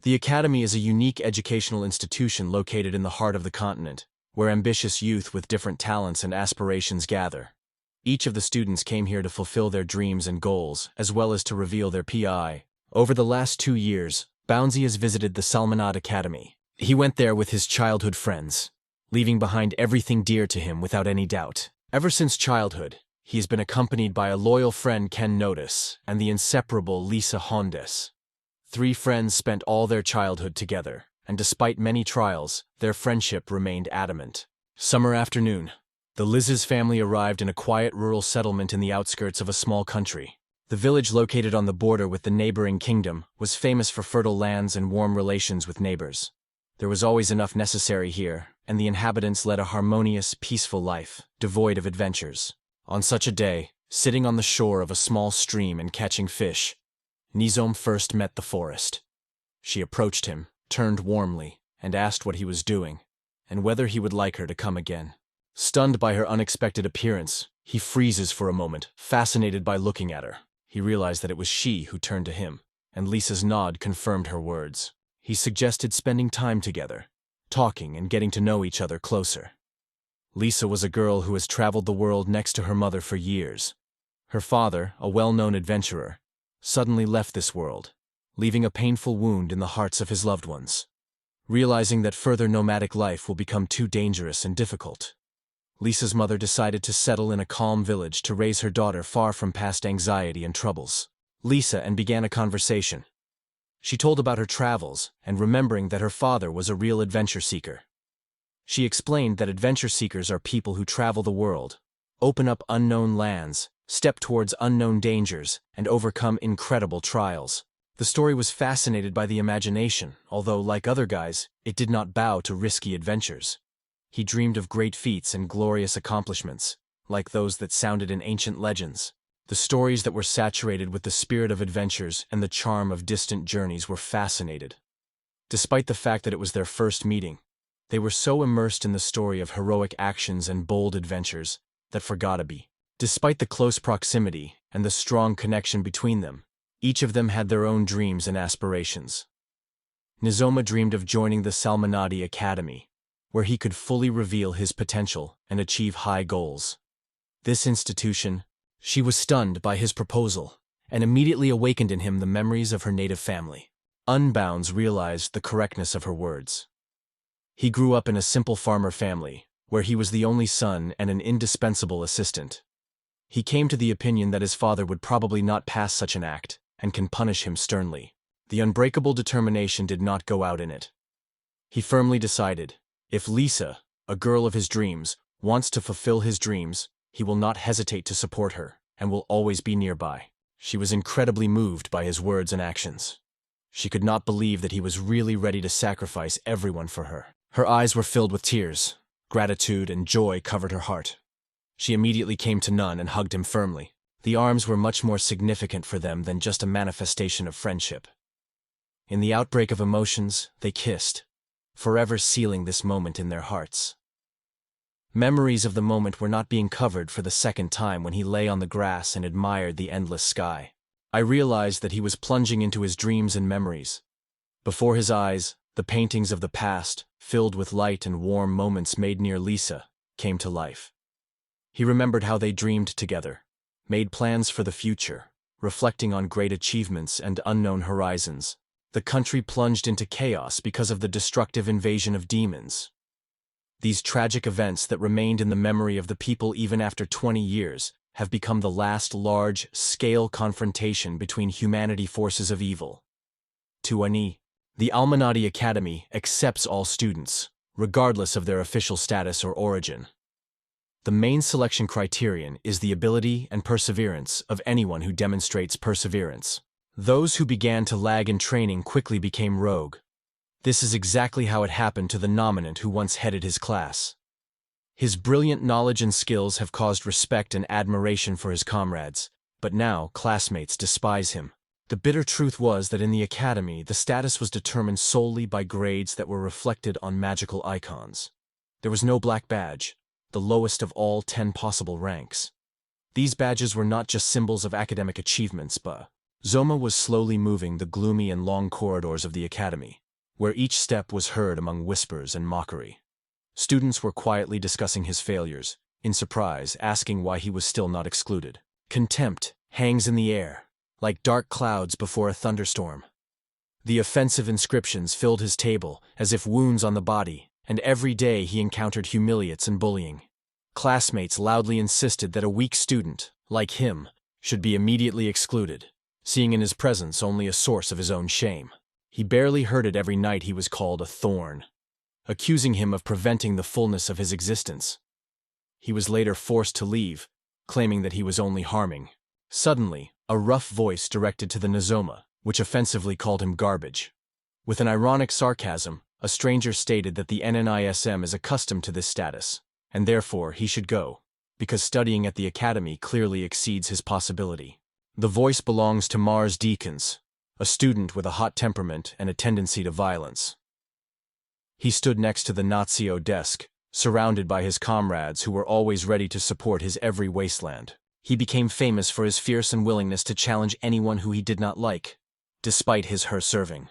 The academy is a unique educational institution located in the heart of the continent, where ambitious youth with different talents and aspirations gather. Each of the students came here to fulfill their dreams and goals, as well as to reveal their PI. Over the last 2 years, Bouncy has visited the Salmanad Academy. He went there with his childhood friends, leaving behind everything dear to him without any doubt. Ever since childhood, he has been accompanied by a loyal friend Ken Notice and the inseparable Lisa Hondes. 3 friends spent all their childhood together, and despite many trials, their friendship remained adamant. Summer afternoon. The Liz's family arrived in a quiet rural settlement in the outskirts of a small country. The village, located on the border with the neighboring kingdom, was famous for fertile lands and warm relations with neighbors. There was always enough necessary here, and the inhabitants led a harmonious, peaceful life, devoid of adventures. On such a day, sitting on the shore of a small stream and catching fish, Nizom first met the forest. She approached him, turned warmly, and asked what he was doing, and whether he would like her to come again. Stunned by her unexpected appearance, he freezes for a moment, fascinated by looking at her. He realized that it was she who turned to him, and Lisa's nod confirmed her words. He suggested spending time together, talking and getting to know each other closer. Lisa was a girl who has traveled the world next to her mother for years. Her father, a well-known adventurer, suddenly left this world, leaving a painful wound in the hearts of his loved ones. Realizing that further nomadic life will become too dangerous and difficult, Lisa's mother decided to settle in a calm village to raise her daughter far from past anxiety and troubles. Lisa and began a conversation. She told about her travels and remembering that her father was a real adventure seeker. She explained that adventure seekers are people who travel the world, open up unknown lands, step towards unknown dangers, and overcome incredible trials. The story was fascinated by the imagination, although, like other guys, it did not bow to risky adventures. He dreamed of great feats and glorious accomplishments, like those that sounded in ancient legends. The stories that were saturated with the spirit of adventures and the charm of distant journeys were fascinated. Despite the fact that it was their first meeting, they were so immersed in the story of heroic actions and bold adventures that forgot to be. Despite the close proximity and the strong connection between them, each of them had their own dreams and aspirations. Nizoma dreamed of joining the Salmanadi Academy, where he could fully reveal his potential and achieve high goals. This institution, she was stunned by his proposal and immediately awakened in him the memories of her native family. Unbounds realized the correctness of her words. He grew up in a simple farmer family, where he was the only son and an indispensable assistant. He came to the opinion that his father would probably not pass such an act and can punish him sternly. The unbreakable determination did not go out in it. He firmly decided, if Lisa, a girl of his dreams, wants to fulfill his dreams, he will not hesitate to support her and will always be nearby. She was incredibly moved by his words and actions. She could not believe that he was really ready to sacrifice everyone for her. Her eyes were filled with tears. Gratitude and joy covered her heart. She immediately came to Nun and hugged him firmly. The arms were much more significant for them than just a manifestation of friendship. In the outbreak of emotions, they kissed, forever sealing this moment in their hearts. Memories of the moment were not being covered for the second time when he lay on the grass and admired the endless sky. I realized that he was plunging into his dreams and memories. Before his eyes, the paintings of the past, filled with light and warm moments made near Lisa, came to life. He remembered how they dreamed together, made plans for the future, reflecting on great achievements and unknown horizons. The country plunged into chaos because of the destructive invasion of demons. These tragic events that remained in the memory of the people even after 20 years have become the last large-scale confrontation between humanity forces of evil. The Almanadi Academy accepts all students, regardless of their official status or origin. The main selection criterion is the ability and perseverance of anyone who demonstrates perseverance. Those who began to lag in training quickly became rogue. This is exactly how it happened to the nominant who once headed his class. His brilliant knowledge and skills have caused respect and admiration for his comrades, but now classmates despise him. The bitter truth was that in the academy, the status was determined solely by grades that were reflected on magical icons. There was no black badge, the lowest of all 10 possible ranks. These badges were not just symbols of academic achievements, but Zoma was slowly moving the gloomy and long corridors of the academy, where each step was heard among whispers and mockery. Students were quietly discussing his failures, in surprise, asking why he was still not excluded. Contempt hangs in the air, like dark clouds before a thunderstorm. The offensive inscriptions filled his table as if wounds on the body, and every day he encountered humiliates and bullying. Classmates loudly insisted that a weak student, like him, should be immediately excluded, seeing in his presence only a source of his own shame. He barely heard it every night he was called a thorn, accusing him of preventing the fullness of his existence. He was later forced to leave, claiming that he was only harming. Suddenly, a rough voice directed to the Nozoma, which offensively called him garbage. With an ironic sarcasm, a stranger stated that the NNISM is accustomed to this status, and therefore he should go, because studying at the academy clearly exceeds his possibility. The voice belongs to Mars Deacons, a student with a hot temperament and a tendency to violence. He stood next to the Nazio desk, surrounded by his comrades who were always ready to support his every wasteland. He became famous for his fierce and willingness to challenge anyone who he did not like, despite her serving.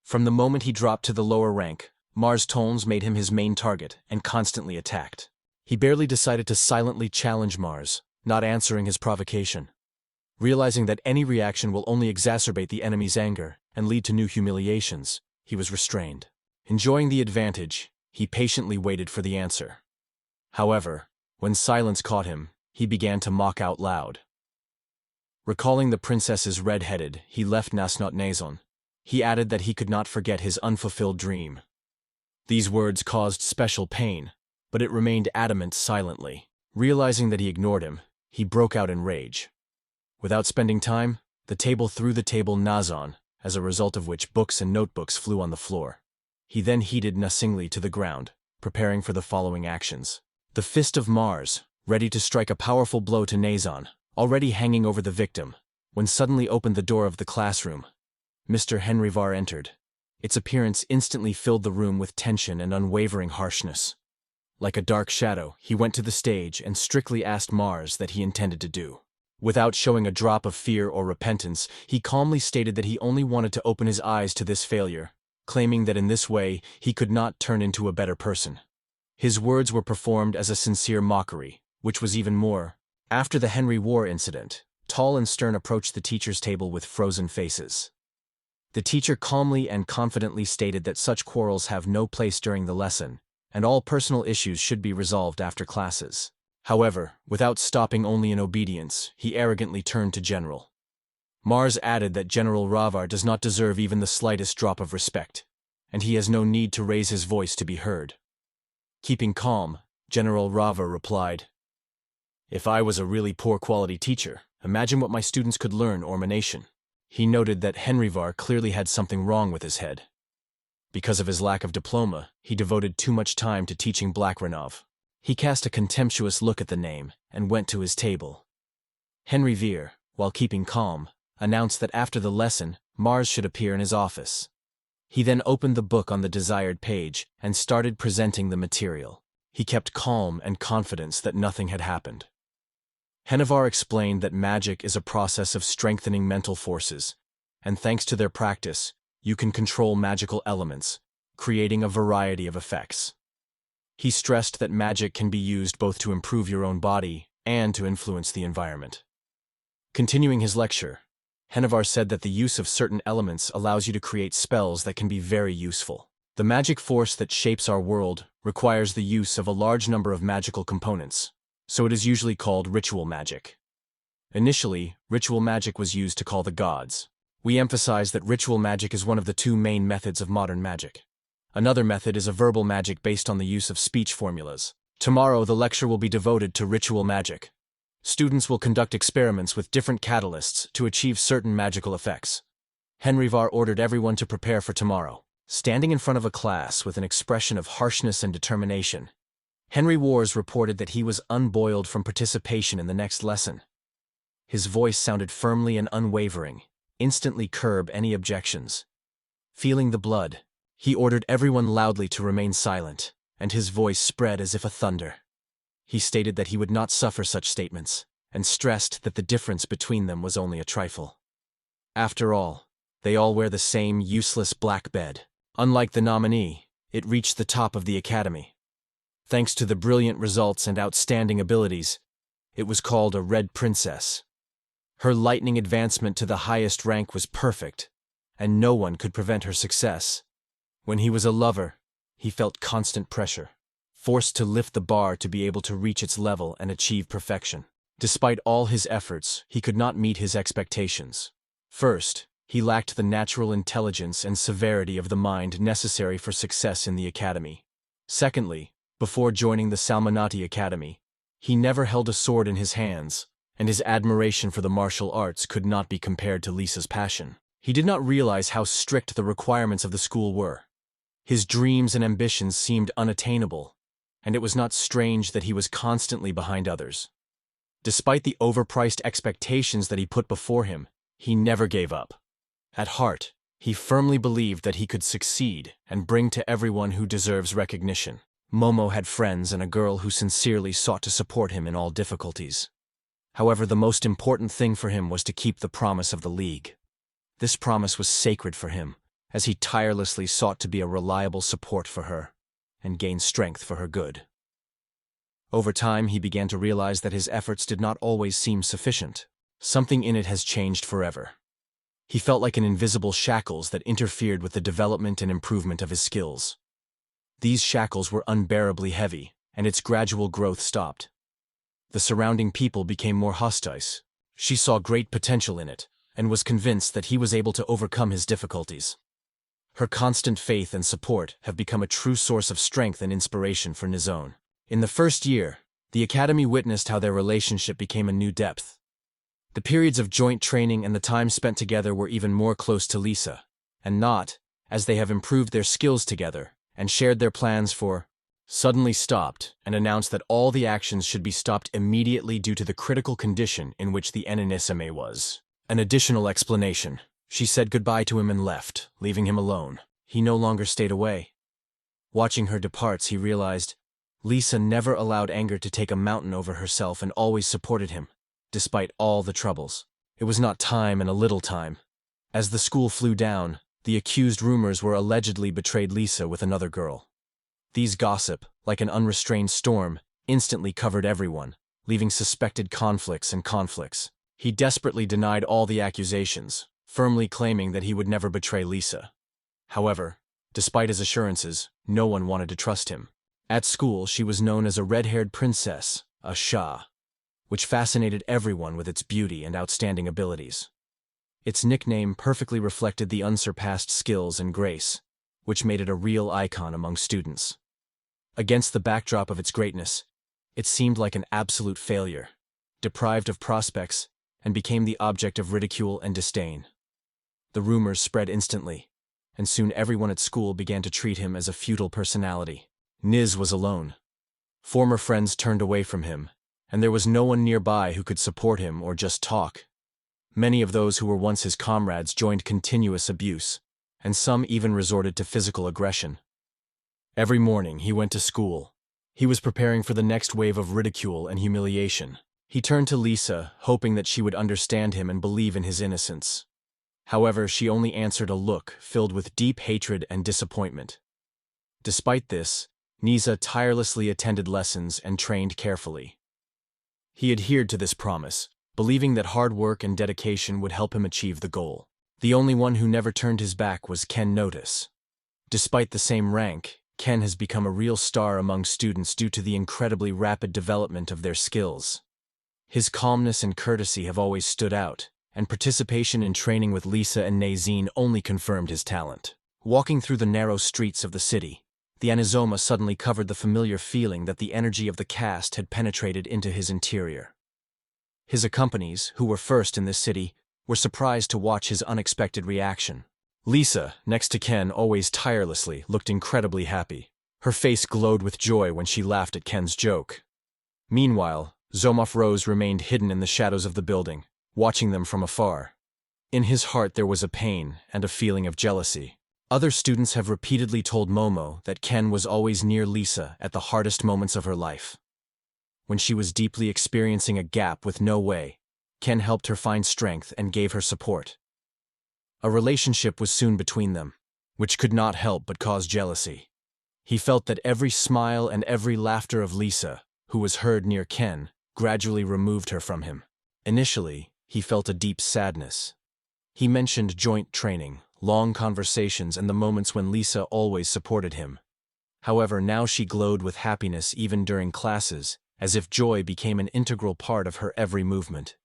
From the moment he dropped to the lower rank, Mars Tones made him his main target and constantly attacked. He barely decided to silently challenge Mars, not answering his provocation. Realizing that any reaction will only exacerbate the enemy's anger and lead to new humiliations, he was restrained. Enjoying the advantage, he patiently waited for the answer. However, when silence caught him, he began to mock out loud. Recalling the princess's red-headed, he left Nasnot Nazon. He added that he could not forget his unfulfilled dream. These words caused special pain, but it remained adamant silently. Realizing that he ignored him, he broke out in rage. Without spending time, the table threw the table Nazon, as a result of which books and notebooks flew on the floor. He then heated Nasingli to the ground, preparing for the following actions. The fist of Mars, ready to strike a powerful blow to Nazon, already hanging over the victim, when suddenly opened the door of the classroom. Mr. Henryvar entered. Its appearance instantly filled the room with tension and unwavering harshness. Like a dark shadow, he went to the stage and strictly asked Mars that he intended to do. Without showing a drop of fear or repentance, he calmly stated that he only wanted to open his eyes to this failure, claiming that in this way he could not turn into a better person. His words were performed as a sincere mockery, which was even more. After the Henry War incident, Tall and Stern approached the teacher's table with frozen faces. The teacher calmly and confidently stated that such quarrels have no place during the lesson, and all personal issues should be resolved after classes. However, without stopping only in obedience, he arrogantly turned to General. Mars added that General Ravar does not deserve even the slightest drop of respect, and he has no need to raise his voice to be heard. Keeping calm, General Ravar replied, "If I was a really poor-quality teacher, imagine what my students could learn Ormanation." He noted that Henryvar clearly had something wrong with his head. Because of his lack of diploma, he devoted too much time to teaching Blackranov. He cast a contemptuous look at the name and went to his table. Henry Veer, while keeping calm, announced that after the lesson, Mars should appear in his office. He then opened the book on the desired page and started presenting the material. He kept calm and confidence that nothing had happened. Henryvar explained that magic is a process of strengthening mental forces, and thanks to their practice, you can control magical elements, creating a variety of effects. He stressed that magic can be used both to improve your own body and to influence the environment. Continuing his lecture, Henryvar said that the use of certain elements allows you to create spells that can be very useful. The magic force that shapes our world requires the use of a large number of magical components, so it is usually called ritual magic. Initially, ritual magic was used to call the gods. We emphasize that ritual magic is one of the two main methods of modern magic. Another method is a verbal magic based on the use of speech formulas. Tomorrow, the lecture will be devoted to ritual magic. Students will conduct experiments with different catalysts to achieve certain magical effects. Henryvar ordered everyone to prepare for tomorrow. Standing in front of a class with an expression of harshness and determination, Henry Wars reported that he was unboiled from participation in the next lesson. His voice sounded firmly and unwavering, instantly curb any objections. Feeling the blood, he ordered everyone loudly to remain silent, and his voice spread as if a thunder. He stated that he would not suffer such statements, and stressed that the difference between them was only a trifle. After all, they all wear the same useless black bed. Unlike the nominee, it reached the top of the academy. Thanks to the brilliant results and outstanding abilities, it was called a Red Princess. Her lightning advancement to the highest rank was perfect, and no one could prevent her success. When he was a lover, he felt constant pressure, forced to lift the bar to be able to reach its level and achieve perfection. Despite all his efforts, he could not meet his expectations. First, he lacked the natural intelligence and severity of the mind necessary for success in the academy. Secondly, before joining the Salmonati Academy, he never held a sword in his hands, and his admiration for the martial arts could not be compared to Lisa's passion. He did not realize how strict the requirements of the school were. His dreams and ambitions seemed unattainable, and it was not strange that he was constantly behind others. Despite the overpriced expectations that he put before him, he never gave up. At heart, he firmly believed that he could succeed and bring to everyone who deserves recognition. Momo had friends and a girl who sincerely sought to support him in all difficulties. However, the most important thing for him was to keep the promise of the League. This promise was sacred for him, as he tirelessly sought to be a reliable support for her and gain strength for her good. Over time, he began to realize that his efforts did not always seem sufficient. Something in it has changed forever. He felt like an invisible shackles that interfered with the development and improvement of his skills. These shackles were unbearably heavy, and its gradual growth stopped. The surrounding people became more hostile. She saw great potential in it, and was convinced that he was able to overcome his difficulties. Her constant faith and support have become a true source of strength and inspiration for Nizone. In the first year, the academy witnessed how their relationship became a new depth. The periods of joint training and the time spent together were even more close to Lisa, and not, as they have improved their skills together and shared their plans for, suddenly stopped and announced that all the actions should be stopped immediately due to the critical condition in which the animecaps was. An additional explanation. She said goodbye to him and left, leaving him alone. He no longer stayed away. Watching her depart, he realized Lisa never allowed anger to take a mountain over herself and always supported him, despite all the troubles. It was not time and a little time. As the school flew down, the accused rumors were allegedly betrayed Lisa with another girl. These gossip, like an unrestrained storm, instantly covered everyone, leaving suspected conflicts and conflicts. He desperately denied all the accusations, firmly claiming that he would never betray Lisa. However, despite his assurances, no one wanted to trust him. At school, she was known as a red-haired princess, a Shah, which fascinated everyone with its beauty and outstanding abilities. Its nickname perfectly reflected the unsurpassed skills and grace, which made it a real icon among students. Against the backdrop of its greatness, it seemed like an absolute failure, deprived of prospects, and became the object of ridicule and disdain. The rumors spread instantly, and soon everyone at school began to treat him as a futile personality. Niz was alone. Former friends turned away from him, and there was no one nearby who could support him or just talk. Many of those who were once his comrades joined continuous abuse, and some even resorted to physical aggression. Every morning he went to school. He was preparing for the next wave of ridicule and humiliation. He turned to Lisa, hoping that she would understand him and believe in his innocence. However, she only answered a look filled with deep hatred and disappointment. Despite this, Niza tirelessly attended lessons and trained carefully. He adhered to this promise, believing that hard work and dedication would help him achieve the goal. The only one who never turned his back was Ken Notice. Despite the same rank, Ken has become a real star among students due to the incredibly rapid development of their skills. His calmness and courtesy have always stood out, and participation in training with Lisa and Nazine only confirmed his talent. Walking through the narrow streets of the city, the Anizoma suddenly covered the familiar feeling that the energy of the caste had penetrated into his interior. His accomplices, who were first in this city, were surprised to watch his unexpected reaction. Lisa, next to Ken always tirelessly, looked incredibly happy. Her face glowed with joy when she laughed at Ken's joke. Meanwhile, Zomov Rose remained hidden in the shadows of the building, watching them from afar. In his heart there was a pain and a feeling of jealousy. Other students have repeatedly told Momo that Ken was always near Lisa at the hardest moments of her life. When she was deeply experiencing a gap with no way, Ken helped her find strength and gave her support. A relationship was soon between them, which could not help but cause jealousy. He felt that every smile and every laughter of Lisa, who was heard near Ken, gradually removed her from him. Initially, he felt a deep sadness. He mentioned joint training, long conversations, and the moments when Lisa always supported him. However, now she glowed with happiness even during classes, as if joy became an integral part of her every movement.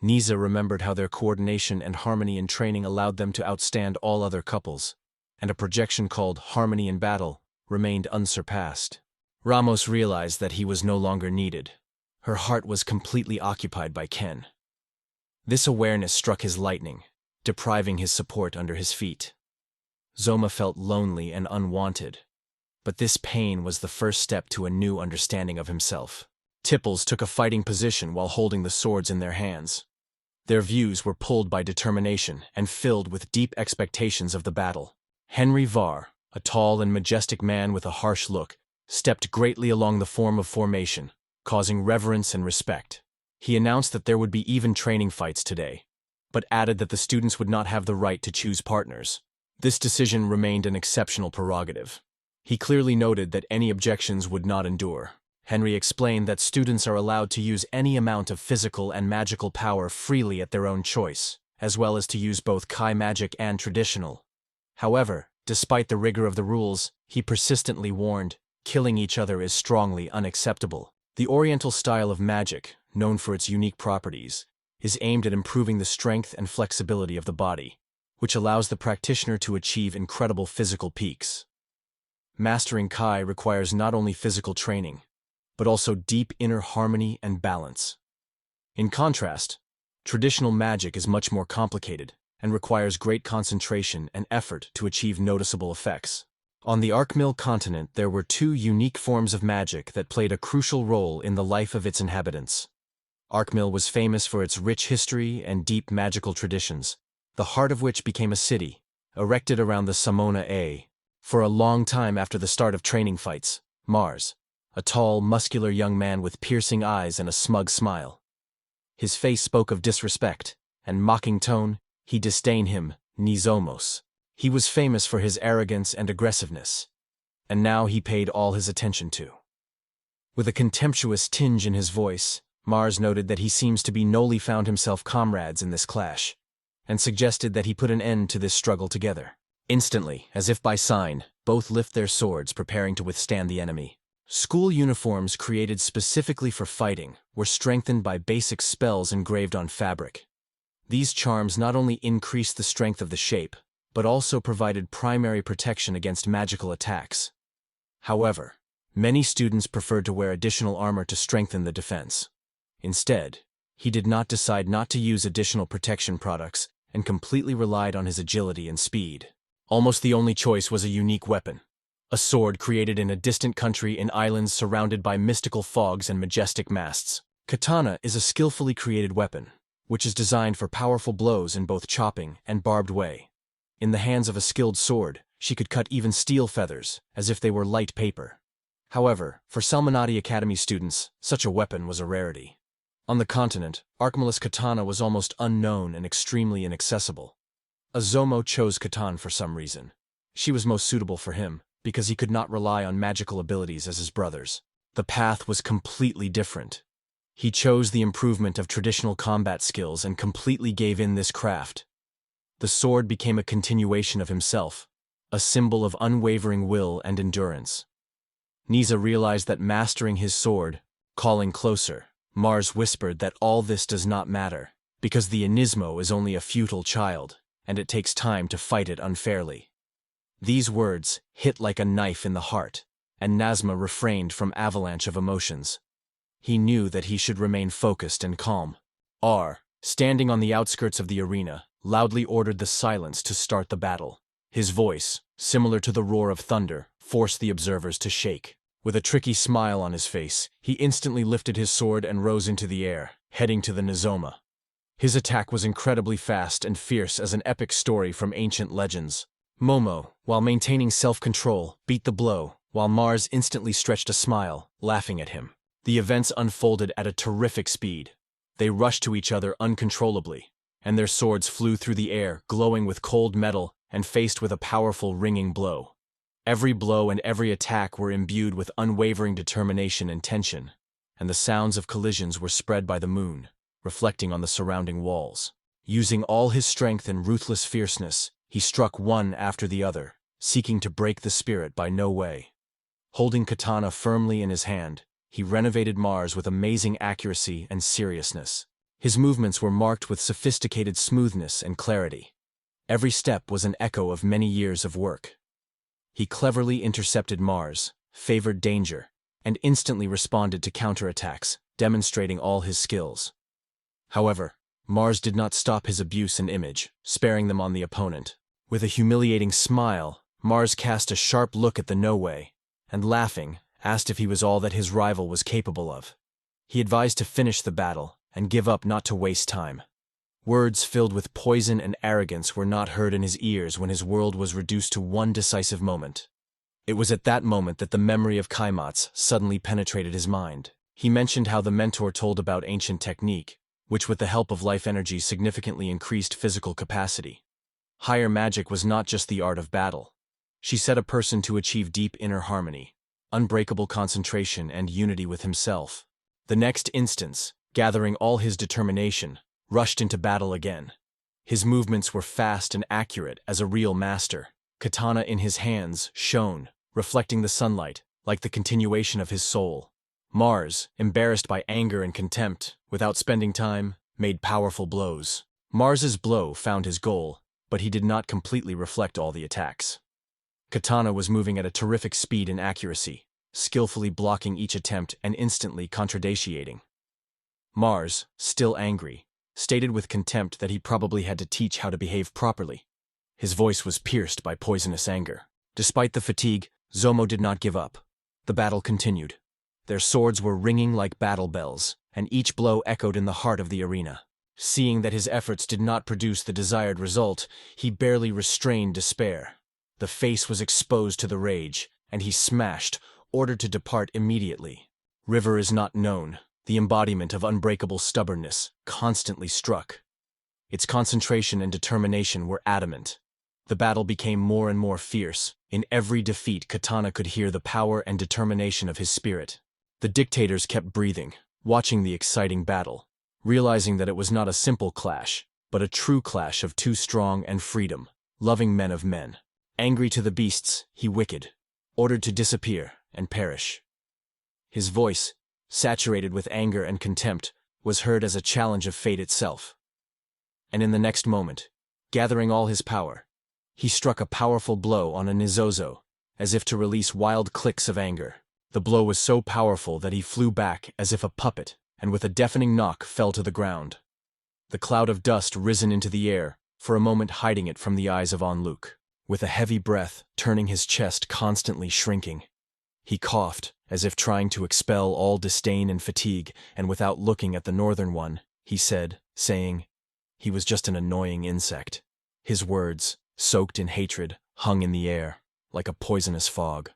Nisa remembered how their coordination and harmony in training allowed them to outstand all other couples, and a projection called Harmony in Battle remained unsurpassed. Ramos realized that he was no longer needed. Her heart was completely occupied by Ken. This awareness struck his lightning, depriving his support under his feet. Zoma felt lonely and unwanted, but this pain was the first step to a new understanding of himself. Tipples took a fighting position while holding the swords in their hands. Their views were pulled by determination and filled with deep expectations of the battle. Henry Var, a tall and majestic man with a harsh look, stepped greatly along the form of formation, causing reverence and respect. He announced that there would be even training fights today, but added that the students would not have the right to choose partners. This decision remained an exceptional prerogative. He clearly noted that any objections would not endure. Henry explained that students are allowed to use any amount of physical and magical power freely at their own choice, as well as to use both Kai magic and traditional. However, despite the rigor of the rules, he persistently warned, killing each other is strongly unacceptable. The Oriental style of magic, known for its unique properties, is aimed at improving the strength and flexibility of the body, which allows the practitioner to achieve incredible physical peaks. Mastering Kai requires not only physical training, but also deep inner harmony and balance. In contrast, traditional magic is much more complicated and requires great concentration and effort to achieve noticeable effects. On the Arkmil continent, there were two unique forms of magic that played a crucial role in the life of its inhabitants. Arkmil was famous for its rich history and deep magical traditions, the heart of which became a city, erected around the Samona A. For a long time after the start of training fights, Mars, a tall, muscular young man with piercing eyes and a smug smile. His face spoke of disrespect, and mocking tone, he disdained him, Nizomos. He was famous for his arrogance and aggressiveness, and now he paid all his attention to. With a contemptuous tinge in his voice, Mars noted that he seems to be newly found himself comrades in this clash, and suggested that he put an end to this struggle together. Instantly, as if by sign, both lift their swords, preparing to withstand the enemy. School uniforms created specifically for fighting were strengthened by basic spells engraved on fabric. These charms not only increased the strength of the shape, but also provided primary protection against magical attacks. However, many students preferred to wear additional armor to strengthen the defense. Instead, he did not decide not to use additional protection products and completely relied on his agility and speed. Almost the only choice was a unique weapon. A sword created in a distant country in islands surrounded by mystical fogs and majestic masts. Katana is a skillfully created weapon, which is designed for powerful blows in both chopping and barbed way. In the hands of a skilled sword, she could cut even steel feathers, as if they were light paper. However, for Salmonati Academy students, such a weapon was a rarity. On the continent, Arkmalis katana was almost unknown and extremely inaccessible. Azomo chose Katan for some reason. She was most suitable for him, because he could not rely on magical abilities as his brothers. The path was completely different. He chose the improvement of traditional combat skills and completely gave in this craft. The sword became a continuation of himself, a symbol of unwavering will and endurance. Nisa realized that mastering his sword, calling closer, Mars whispered that all this does not matter, because the Anismo is only a futile child, and it takes time to fight it unfairly. These words hit like a knife in the heart, and Nazma refrained from avalanche of emotions. He knew that he should remain focused and calm. R, standing on the outskirts of the arena, loudly ordered the silence to start the battle. His voice, similar to the roar of thunder, forced the observers to shake. With a tricky smile on his face, he instantly lifted his sword and rose into the air, heading to the Nizoma. His attack was incredibly fast and fierce as an epic story from ancient legends. Momo, while maintaining self-control, beat the blow, while Mars instantly stretched a smile, laughing at him. The events unfolded at a terrific speed. They rushed to each other uncontrollably. and their swords flew through the air, glowing with cold metal and faced with a powerful ringing blow. Every blow and every attack were imbued with unwavering determination and tension, and the sounds of collisions were spread by the moon, reflecting on the surrounding walls. Using all his strength and ruthless fierceness, he struck one after the other, seeking to break the spirit by no way. Holding katana firmly in his hand, he renovated Mars with amazing accuracy and seriousness. His movements were marked with sophisticated smoothness and clarity. Every step was an echo of many years of work. He cleverly intercepted Mars, favored danger, and instantly responded to counterattacks, demonstrating all his skills. However, Mars did not stop his abuse and image, sparing them on the opponent. With a humiliating smile, Mars cast a sharp look at the No-Way, and laughing, asked if he was all that his rival was capable of. He advised to finish the battle and give up, not to waste time. Words filled with poison and arrogance were not heard in his ears when his world was reduced to one decisive moment. It was at that moment that the memory of Kaimatsu suddenly penetrated his mind. He mentioned how the mentor told about ancient technique, which with the help of life energy significantly increased physical capacity. Higher magic was not just the art of battle. She set a person to achieve deep inner harmony, unbreakable concentration, and unity with himself. The next instance, gathering all his determination, rushed into battle again. His movements were fast and accurate as a real master. Katana in his hands shone, reflecting the sunlight, like the continuation of his soul. Mars, embarrassed by anger and contempt, without spending time, made powerful blows. Mars's blow found his goal, but he did not completely reflect all the attacks. Katana was moving at a terrific speed and accuracy, skillfully blocking each attempt and instantly contradatiating. Mars, still angry, stated with contempt that he probably had to teach how to behave properly. His voice was pierced by poisonous anger. Despite the fatigue, Zomo did not give up. The battle continued. Their swords were ringing like battle bells, and each blow echoed in the heart of the arena. Seeing that his efforts did not produce the desired result, he barely restrained despair. The face was exposed to the rage, and he smashed, ordered to depart immediately. River is not known, the embodiment of unbreakable stubbornness, constantly struck. Its concentration and determination were adamant. The battle became more and more fierce. In every defeat, Katana could hear the power and determination of his spirit. The dictators kept breathing, watching the exciting battle, realizing that it was not a simple clash, but a true clash of two strong and freedom-loving men of men. Angry to the beasts, he wicked, ordered to disappear and perish. His voice, saturated with anger and contempt, was heard as a challenge of fate itself. And in the next moment, gathering all his power, he struck a powerful blow on a Nizozo, as if to release wild clicks of anger. The blow was so powerful that he flew back as if a puppet, and with a deafening knock fell to the ground. The cloud of dust risen into the air, for a moment hiding it from the eyes of Onluk. With a heavy breath, turning his chest constantly shrinking, he coughed, as if trying to expel all disdain and fatigue, and without looking at the northern one, he said, saying, he was just an annoying insect. His words, soaked in hatred, hung in the air, like a poisonous fog.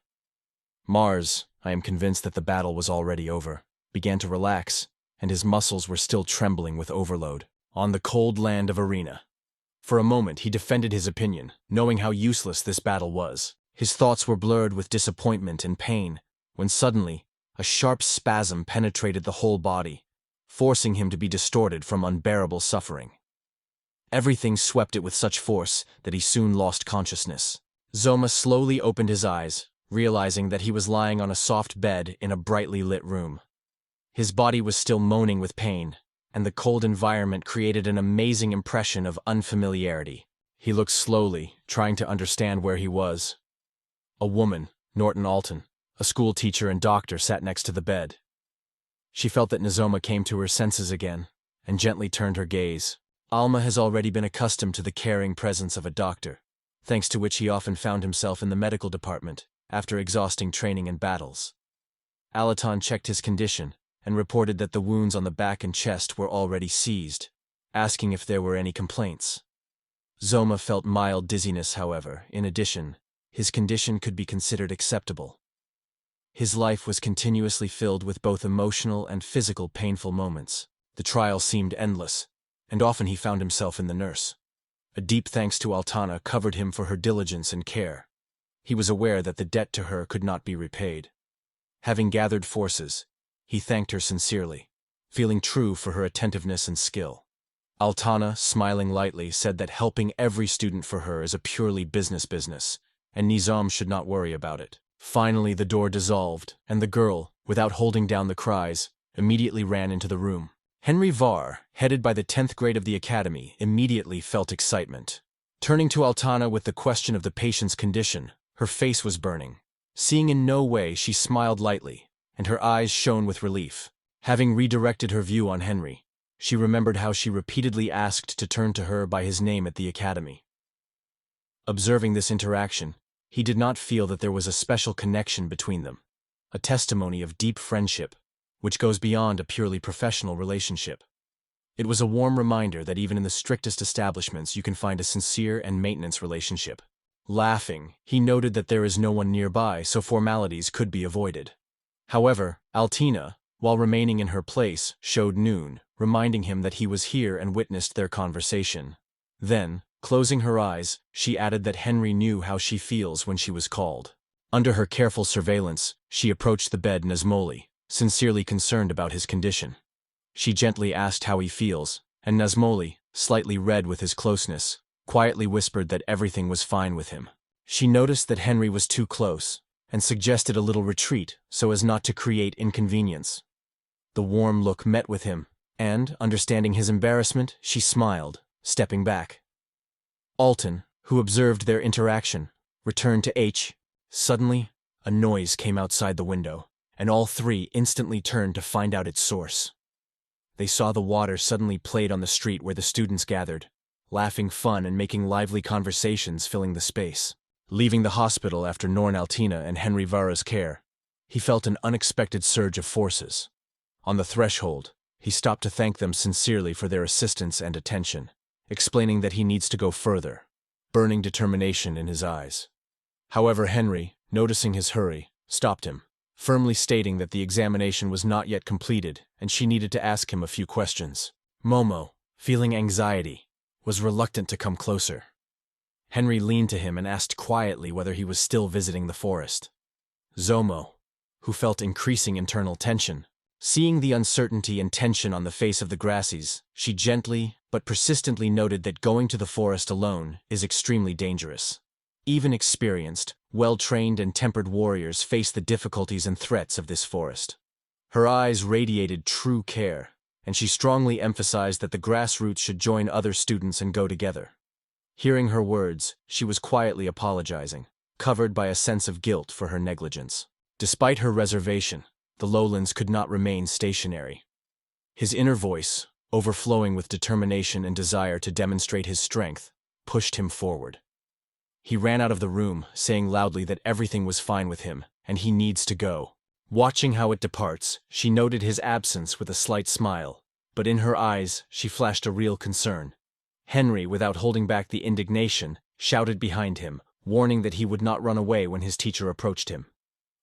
Mars, I am convinced that the battle was already over, began to relax, and his muscles were still trembling with overload. On the cold land of Arena. For a moment he defended his opinion, knowing how useless this battle was. His thoughts were blurred with disappointment and pain, when suddenly, a sharp spasm penetrated the whole body, forcing him to be distorted from unbearable suffering. Everything swept it with such force that he soon lost consciousness. Zoma slowly opened his eyes, realizing that he was lying on a soft bed in a brightly lit room. His body was still moaning with pain, and the cold environment created an amazing impression of unfamiliarity. He looked slowly, trying to understand where he was. A woman, Norton Alton, a school teacher and doctor, sat next to the bed. She felt that Nozoma came to her senses again, and gently turned her gaze. Alma has already been accustomed to the caring presence of a doctor, thanks to which he often found himself in the medical department, after exhausting training and battles. Alaton checked his condition, and reported that the wounds on the back and chest were already seized, asking if there were any complaints. Zoma felt mild dizziness, however. In addition, his condition could be considered acceptable. His life was continuously filled with both emotional and physical painful moments. The trial seemed endless, and often he found himself in the nurse. A deep thanks to Altana covered him for her diligence and care. He was aware that the debt to her could not be repaid. Having gathered forces, he thanked her sincerely, feeling true for her attentiveness and skill. Altana, smiling lightly, said that helping every student for her is a purely business, and Nizam should not worry about it. Finally the door dissolved, and the girl, without holding down the cries, immediately ran into the room. Henry Var, headed by the 10th grade of the academy, immediately felt excitement. Turning to Altana with the question of the patient's condition, her face was burning. Seeing in no way, she smiled lightly, and her eyes shone with relief. Having redirected her view on Henry, she remembered how she repeatedly asked to turn to her by his name at the academy. Observing this interaction, he did not feel that there was a special connection between them, a testimony of deep friendship, which goes beyond a purely professional relationship. It was a warm reminder that even in the strictest establishments you can find a sincere and maintenance relationship. Laughing, he noted that there is no one nearby, so formalities could be avoided. However, Altina, while remaining in her place, showed noon, reminding him that he was here and witnessed their conversation. Then, closing her eyes, she added that Henry knew how she feels when she was called. Under her careful surveillance, she approached the bed Nazmoli, sincerely concerned about his condition. She gently asked how he feels, and Nazmoli, slightly red with his closeness, quietly whispered that everything was fine with him. She noticed that Henry was too close, and suggested a little retreat so as not to create inconvenience. The warm look met with him, and, understanding his embarrassment, she smiled, stepping back. Alton, who observed their interaction, returned to H. Suddenly, a noise came outside the window, and all three instantly turned to find out its source. They saw the water suddenly played on the street where the students gathered, laughing fun and making lively conversations filling the space. Leaving the hospital after Norn Altina and Henry Vara's care, he felt an unexpected surge of forces. On the threshold, he stopped to thank them sincerely for their assistance and attention, explaining that he needs to go further, burning determination in his eyes. However, Henry, noticing his hurry, stopped him, firmly stating that the examination was not yet completed and she needed to ask him a few questions. Momo, feeling anxiety, was reluctant to come closer. Henry leaned to him and asked quietly whether he was still visiting the forest. Zomo, who felt increasing internal tension, seeing the uncertainty and tension on the face of the Grassies, she gently but persistently noted that going to the forest alone is extremely dangerous. Even experienced, well-trained and tempered warriors face the difficulties and threats of this forest. Her eyes radiated true care, and she strongly emphasized that the grassroots should join other students and go together. Hearing her words, she was quietly apologizing, covered by a sense of guilt for her negligence. Despite her reservation, the lowlands could not remain stationary. His inner voice, overflowing with determination and desire to demonstrate his strength, pushed him forward. He ran out of the room, saying loudly that everything was fine with him, and he needs to go. Watching how it departs, she noted his absence with a slight smile, but in her eyes she flashed a real concern. Henry, without holding back the indignation, shouted behind him, warning that he would not run away when his teacher approached him.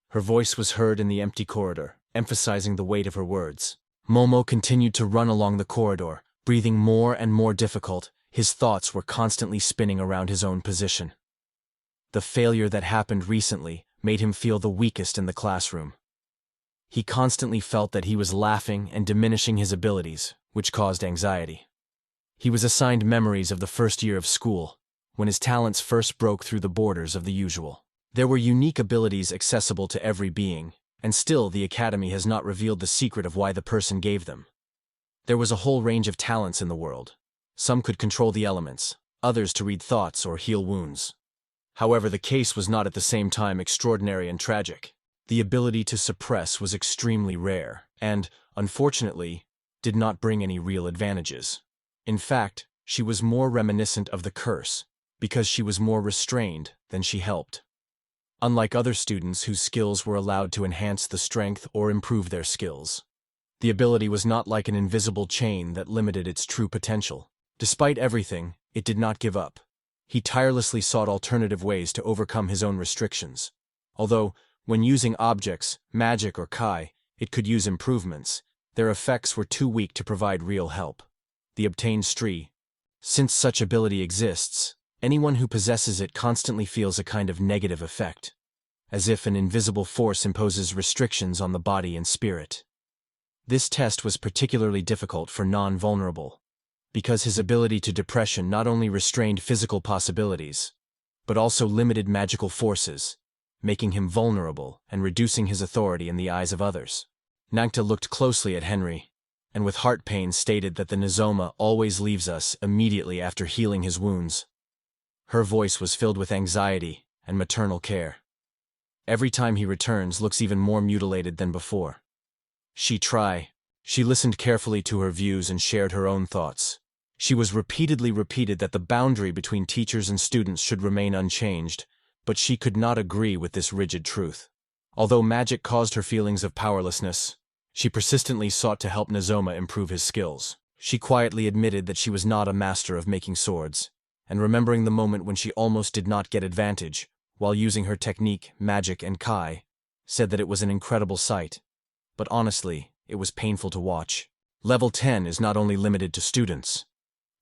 Her voice was heard in the empty corridor, emphasizing the weight of her words. Momo continued to run along the corridor, breathing more and more difficult. His thoughts were constantly spinning around his own position. The failure that happened recently made him feel the weakest in the classroom. He constantly felt that he was laughing and diminishing his abilities, which caused anxiety. He was assigned memories of the first year of school, when his talents first broke through the borders of the usual. There were unique abilities accessible to every being, and still the Academy has not revealed the secret of why the person gave them. There was a whole range of talents in the world. Some could control the elements, others to read thoughts or heal wounds. However, the case was not at the same time extraordinary and tragic. The ability to suppress was extremely rare, and, unfortunately, did not bring any real advantages. In fact, she was more reminiscent of the curse, because she was more restrained than she helped. Unlike other students whose skills were allowed to enhance the strength or improve their skills, the ability was not like an invisible chain that limited its true potential. Despite everything, it did not give up. He tirelessly sought alternative ways to overcome his own restrictions. Although, when using objects, magic or kai, it could use improvements, their effects were too weak to provide real help. the obtained stree. Since such ability exists, anyone who possesses it constantly feels a kind of negative effect, as if an invisible force imposes restrictions on the body and spirit. This test was particularly difficult for non-vulnerable, because his ability to depression not only restrained physical possibilities, but also limited magical forces, making him vulnerable and reducing his authority in the eyes of others. Nangta looked closely at Henry, and with heart pain stated that the Nizoma always leaves us immediately after healing his wounds. Her voice was filled with anxiety and maternal care. Every time he returns looks even more mutilated than before. She listened carefully to her views and shared her own thoughts. She was repeated that the boundary between teachers and students should remain unchanged, but she could not agree with this rigid truth. Although magic caused her feelings of powerlessness, she persistently sought to help Nizoma improve his skills. She quietly admitted that she was not a master of making swords, and remembering the moment when she almost did not get advantage, while using her technique, magic, and kai, said that it was an incredible sight. But honestly, it was painful to watch. Level 10 is not only limited to students.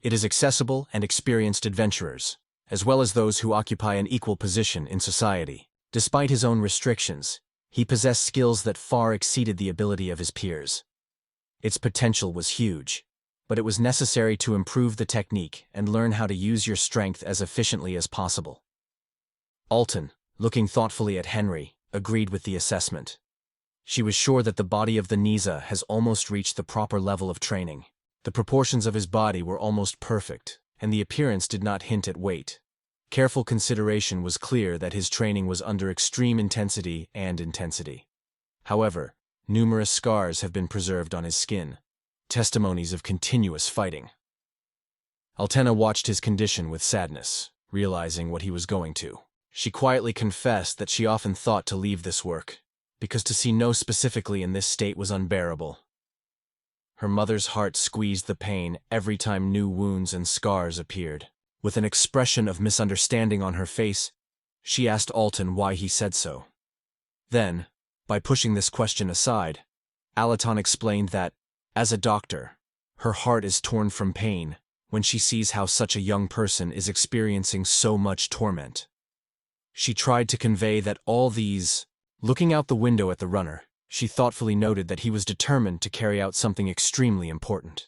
It is accessible and experienced adventurers, as well as those who occupy an equal position in society. Despite his own restrictions, he possessed skills that far exceeded the ability of his peers. Its potential was huge, but it was necessary to improve the technique and learn how to use your strength as efficiently as possible. Alton, looking thoughtfully at Henry, agreed with the assessment. She was sure that the body of the Niza has almost reached the proper level of training. The proportions of his body were almost perfect, and the appearance did not hint at weight. Careful consideration was clear that his training was under extreme intensity. However, numerous scars have been preserved on his skin, testimonies of continuous fighting. Altena watched his condition with sadness, realizing what he was going to. She quietly confessed that she often thought to leave this work, because to see No specifically in this state was unbearable. Her mother's heart squeezed the pain every time new wounds and scars appeared. With an expression of misunderstanding on her face, she asked Alton why he said so. Then, by pushing this question aside, Alaton explained that, as a doctor, her heart is torn from pain when she sees how such a young person is experiencing so much torment. She tried to convey that all these. Looking out the window at the runner, she thoughtfully noted that he was determined to carry out something extremely important.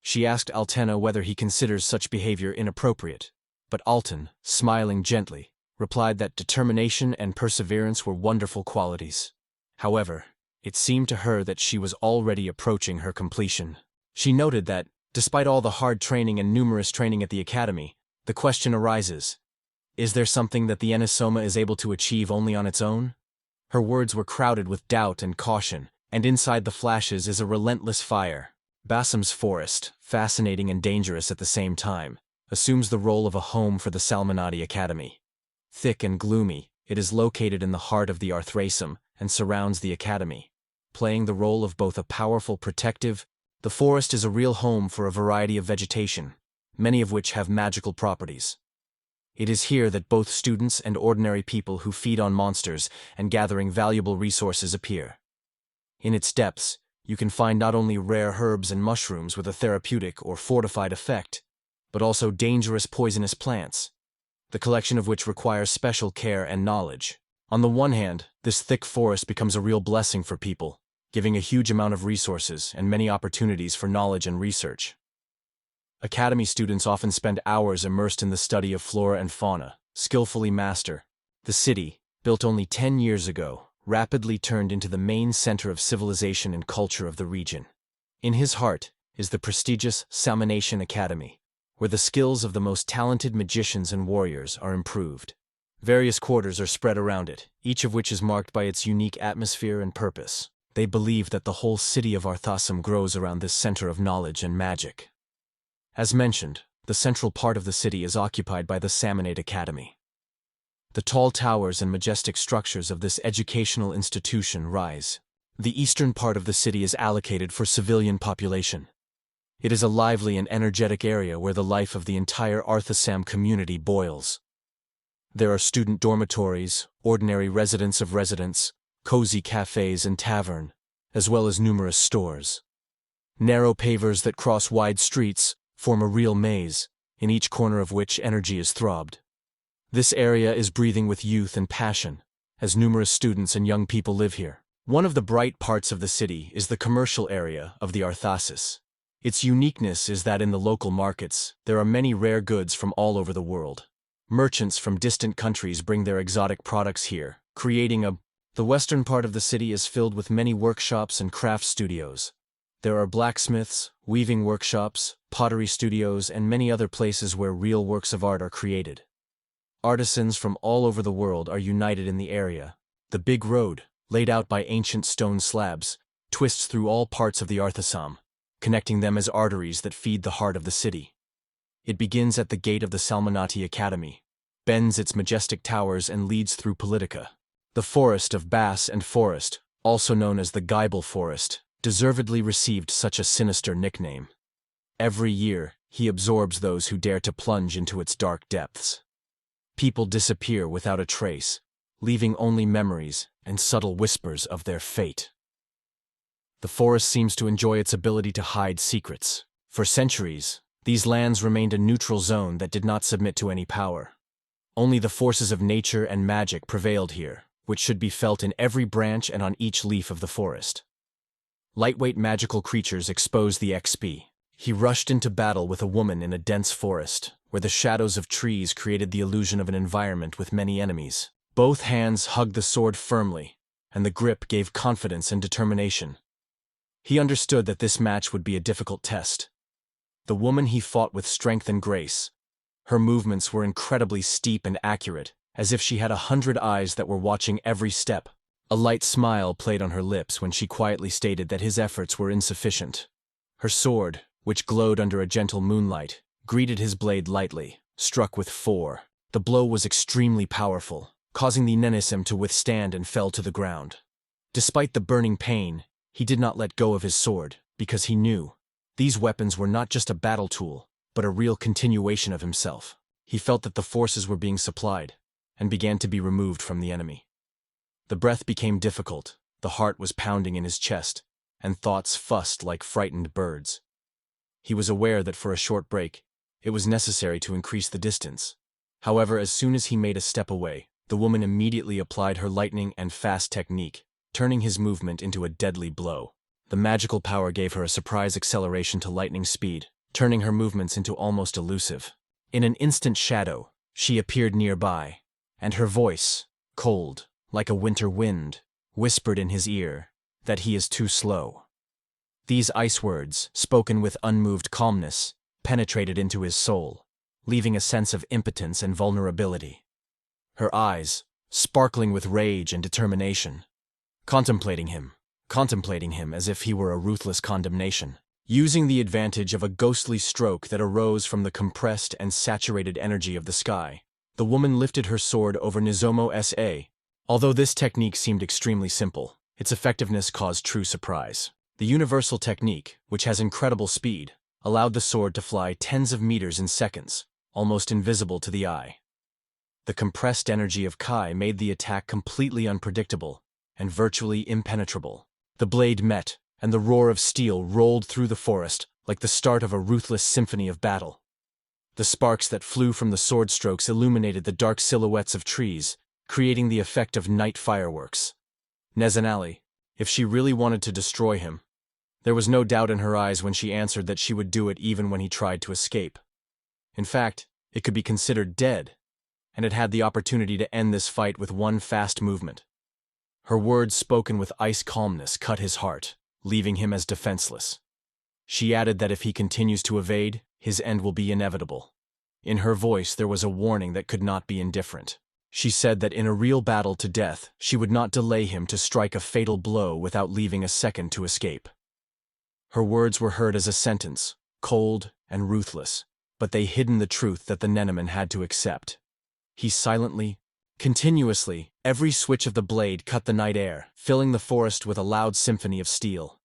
She asked Altena whether he considers such behavior inappropriate, but Alton, smiling gently, replied that determination and perseverance were wonderful qualities. However, it seemed to her that she was already approaching her completion. She noted that, despite all the hard training and numerous training at the academy, the question arises, is there something that the Enisoma is able to achieve only on its own? Her words were crowded with doubt and caution, and inside the flashes is a relentless fire. Basam's forest, fascinating and dangerous at the same time, assumes the role of a home for the Salmonati Academy. Thick and gloomy, it is located in the heart of the Arthrasum and surrounds the academy. Playing the role of both a powerful protective, the forest is a real home for a variety of vegetation, many of which have magical properties. It is here that both students and ordinary people who feed on monsters and gathering valuable resources appear. In its depths, you can find not only rare herbs and mushrooms with a therapeutic or fortified effect, but also dangerous poisonous plants, the collection of which requires special care and knowledge. On the one hand, this thick forest becomes a real blessing for people, giving a huge amount of resources and many opportunities for knowledge and research. Academy students often spend hours immersed in the study of flora and fauna, skillfully master. The city, built only 10 years ago, rapidly turned into the main center of civilization and culture of the region. In his heart is the prestigious Salmonation Academy, where the skills of the most talented magicians and warriors are improved. Various quarters are spread around it, each of which is marked by its unique atmosphere and purpose. They believe that the whole city of Arthasum grows around this center of knowledge and magic. As mentioned, the central part of the city is occupied by the Salmonate Academy. The tall towers and majestic structures of this educational institution rise. The eastern part of the city is allocated for civilian population. It is a lively and energetic area where the life of the entire Arthasam community boils. There are student dormitories, ordinary residents of residence, cozy cafes and tavern, as well as numerous stores. Narrow pavers that cross wide streets form a real maze, in each corner of which energy is throbbed. This area is breathing with youth and passion, as numerous students and young people live here. One of the bright parts of the city is the commercial area of the Arthasis. Its uniqueness is that in the local markets, there are many rare goods from all over the world. Merchants from distant countries bring their exotic products here, creating a... The western part of the city is filled with many workshops and craft studios. There are blacksmiths, weaving workshops, pottery studios, and many other places where real works of art are created. Artisans from all over the world are united in the area. The big road, laid out by ancient stone slabs, twists through all parts of the Arthasam, connecting them as arteries that feed the heart of the city. It begins at the gate of the Salmonati Academy, bends its majestic towers and leads through Politica. The forest of Bass and Forest, also known as the Geibel Forest, deservedly received such a sinister nickname. Every year, he absorbs those who dare to plunge into its dark depths. People disappear without a trace, leaving only memories and subtle whispers of their fate. The forest seems to enjoy its ability to hide secrets. For centuries, these lands remained a neutral zone that did not submit to any power. Only the forces of nature and magic prevailed here, which should be felt in every branch and on each leaf of the forest. Lightweight magical creatures expose the XP. He rushed into battle with a woman in a dense forest, where the shadows of trees created the illusion of an environment with many enemies. Both hands hugged the sword firmly, and the grip gave confidence and determination. He understood that this match would be a difficult test. The woman he fought with strength and grace. Her movements were incredibly steep and accurate, as if she had 100 eyes that were watching every step. A light smile played on her lips when she quietly stated that his efforts were insufficient. Her sword, which glowed under a gentle moonlight, greeted his blade lightly, struck with 4. The blow was extremely powerful, causing the Nenesim to withstand and fell to the ground. Despite the burning pain, he did not let go of his sword, because he knew these weapons were not just a battle tool, but a real continuation of himself. He felt that the forces were being supplied, and began to be removed from the enemy. The breath became difficult, the heart was pounding in his chest, and thoughts fussed like frightened birds. He was aware that for a short break, it was necessary to increase the distance. However, as soon as he made a step away, the woman immediately applied her lightning and fast technique, turning his movement into a deadly blow. The magical power gave her a surprise acceleration to lightning speed, turning her movements into almost elusive. In an instant shadow, she appeared nearby, and her voice, cold, like a winter wind, whispered in his ear that he is too slow. These ice words, spoken with unmoved calmness, penetrated into his soul, leaving a sense of impotence and vulnerability. Her eyes, sparkling with rage and determination, contemplating him as if he were a ruthless condemnation. Using the advantage of a ghostly stroke that arose from the compressed and saturated energy of the sky, the woman lifted her sword over Nizomo S.A. Although this technique seemed extremely simple, its effectiveness caused true surprise. The universal technique, which has incredible speed, allowed the sword to fly tens of meters in seconds, almost invisible to the eye. The compressed energy of Kai made the attack completely unpredictable and virtually impenetrable. The blade met, and the roar of steel rolled through the forest like the start of a ruthless symphony of battle. The sparks that flew from the sword strokes illuminated the dark silhouettes of trees, creating the effect of night fireworks. Nezanali, if she really wanted to destroy him, there was no doubt in her eyes when she answered that she would do it even when he tried to escape. In fact, it could be considered dead, and it had the opportunity to end this fight with one fast movement. Her words spoken with ice calmness cut his heart, leaving him as defenseless. She added that if he continues to evade, his end will be inevitable. In her voice there was a warning that could not be indifferent. She said that in a real battle to death, she would not delay him to strike a fatal blow without leaving a second to escape. Her words were heard as a sentence, cold and ruthless, but they hid the truth that the Neneman had to accept. He silently, continuously, every switch of the blade cut the night air, filling the forest with a loud symphony of steel.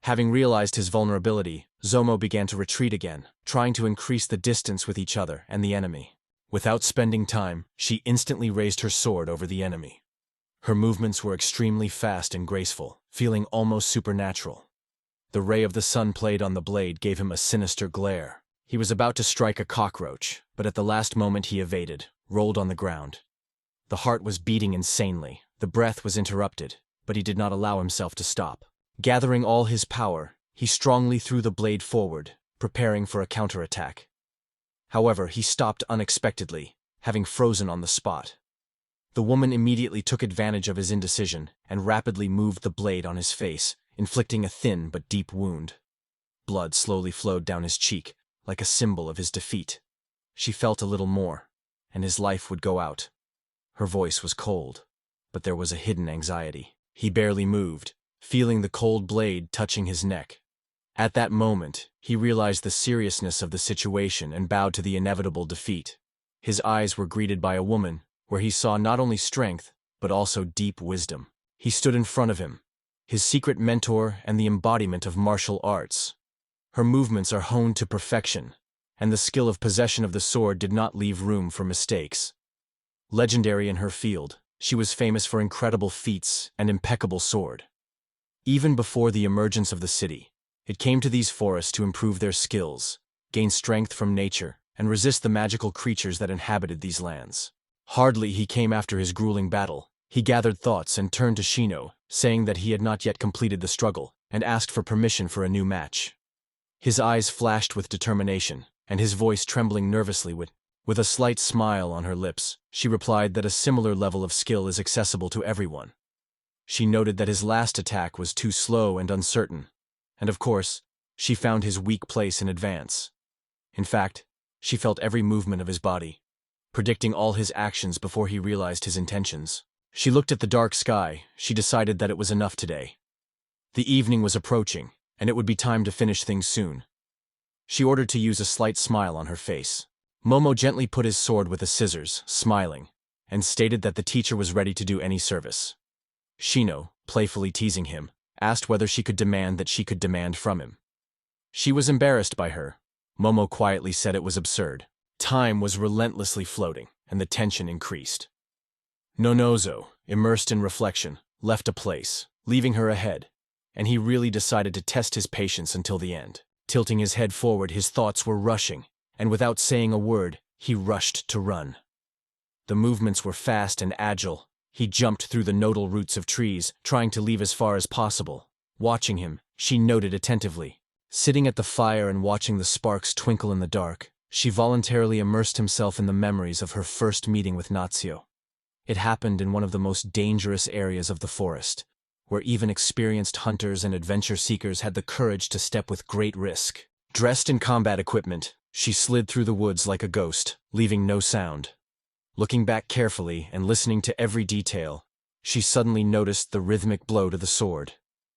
Having realized his vulnerability, Zomo began to retreat again, trying to increase the distance with each other and the enemy. Without spending time, she instantly raised her sword over the enemy. Her movements were extremely fast and graceful, feeling almost supernatural. The ray of the sun played on the blade gave him a sinister glare. He was about to strike a cockroach, but at the last moment he evaded, rolled on the ground. The heart was beating insanely, the breath was interrupted, but he did not allow himself to stop. Gathering all his power, he strongly threw the blade forward, preparing for a counterattack. However, he stopped unexpectedly, having frozen on the spot. The woman immediately took advantage of his indecision and rapidly moved the blade on his face, inflicting a thin but deep wound. Blood slowly flowed down his cheek, like a symbol of his defeat. She felt a little more, and his life would go out. Her voice was cold, but there was a hidden anxiety. He barely moved, feeling the cold blade touching his neck. At that moment, he realized the seriousness of the situation and bowed to the inevitable defeat. His eyes were greeted by a woman, where he saw not only strength, but also deep wisdom. He stood in front of him, his secret mentor and the embodiment of martial arts. Her movements are honed to perfection, and the skill of possession of the sword did not leave room for mistakes. Legendary in her field, she was famous for incredible feats and impeccable sword. Even before the emergence of the city, it came to these forests to improve their skills, gain strength from nature, and resist the magical creatures that inhabited these lands. Hardly he came after his grueling battle, he gathered thoughts and turned to Shino, saying that he had not yet completed the struggle, and asked for permission for a new match. His eyes flashed with determination, and his voice trembling nervously with a slight smile on her lips, she replied that a similar level of skill is accessible to everyone. She noted that his last attack was too slow and uncertain, and of course, she found his weak place in advance. In fact, she felt every movement of his body, predicting all his actions before he realized his intentions. She looked at the dark sky, she decided that it was enough today. The evening was approaching, and it would be time to finish things soon. She ordered to use a slight smile on her face. Momo gently put his sword with the scissors, smiling, and stated that the teacher was ready to do any service. Shino, playfully teasing him, asked whether she could demand that she could demand from him. She was embarrassed by her. Momo quietly said it was absurd. Time was relentlessly floating, and the tension increased. Nonozo, immersed in reflection, left a place, leaving her ahead, and he really decided to test his patience until the end. Tilting his head forward, his thoughts were rushing, and without saying a word, he rushed to run. The movements were fast and agile. He jumped through the nodal roots of trees, trying to leave as far as possible. Watching him, she noted attentively. Sitting at the fire and watching the sparks twinkle in the dark, she voluntarily immersed himself in the memories of her first meeting with Natsuo. It happened in one of the most dangerous areas of the forest, where even experienced hunters and adventure seekers had the courage to step with great risk. Dressed in combat equipment, she slid through the woods like a ghost, leaving no sound. Looking back carefully and listening to every detail, she suddenly noticed the rhythmic blow to the sword.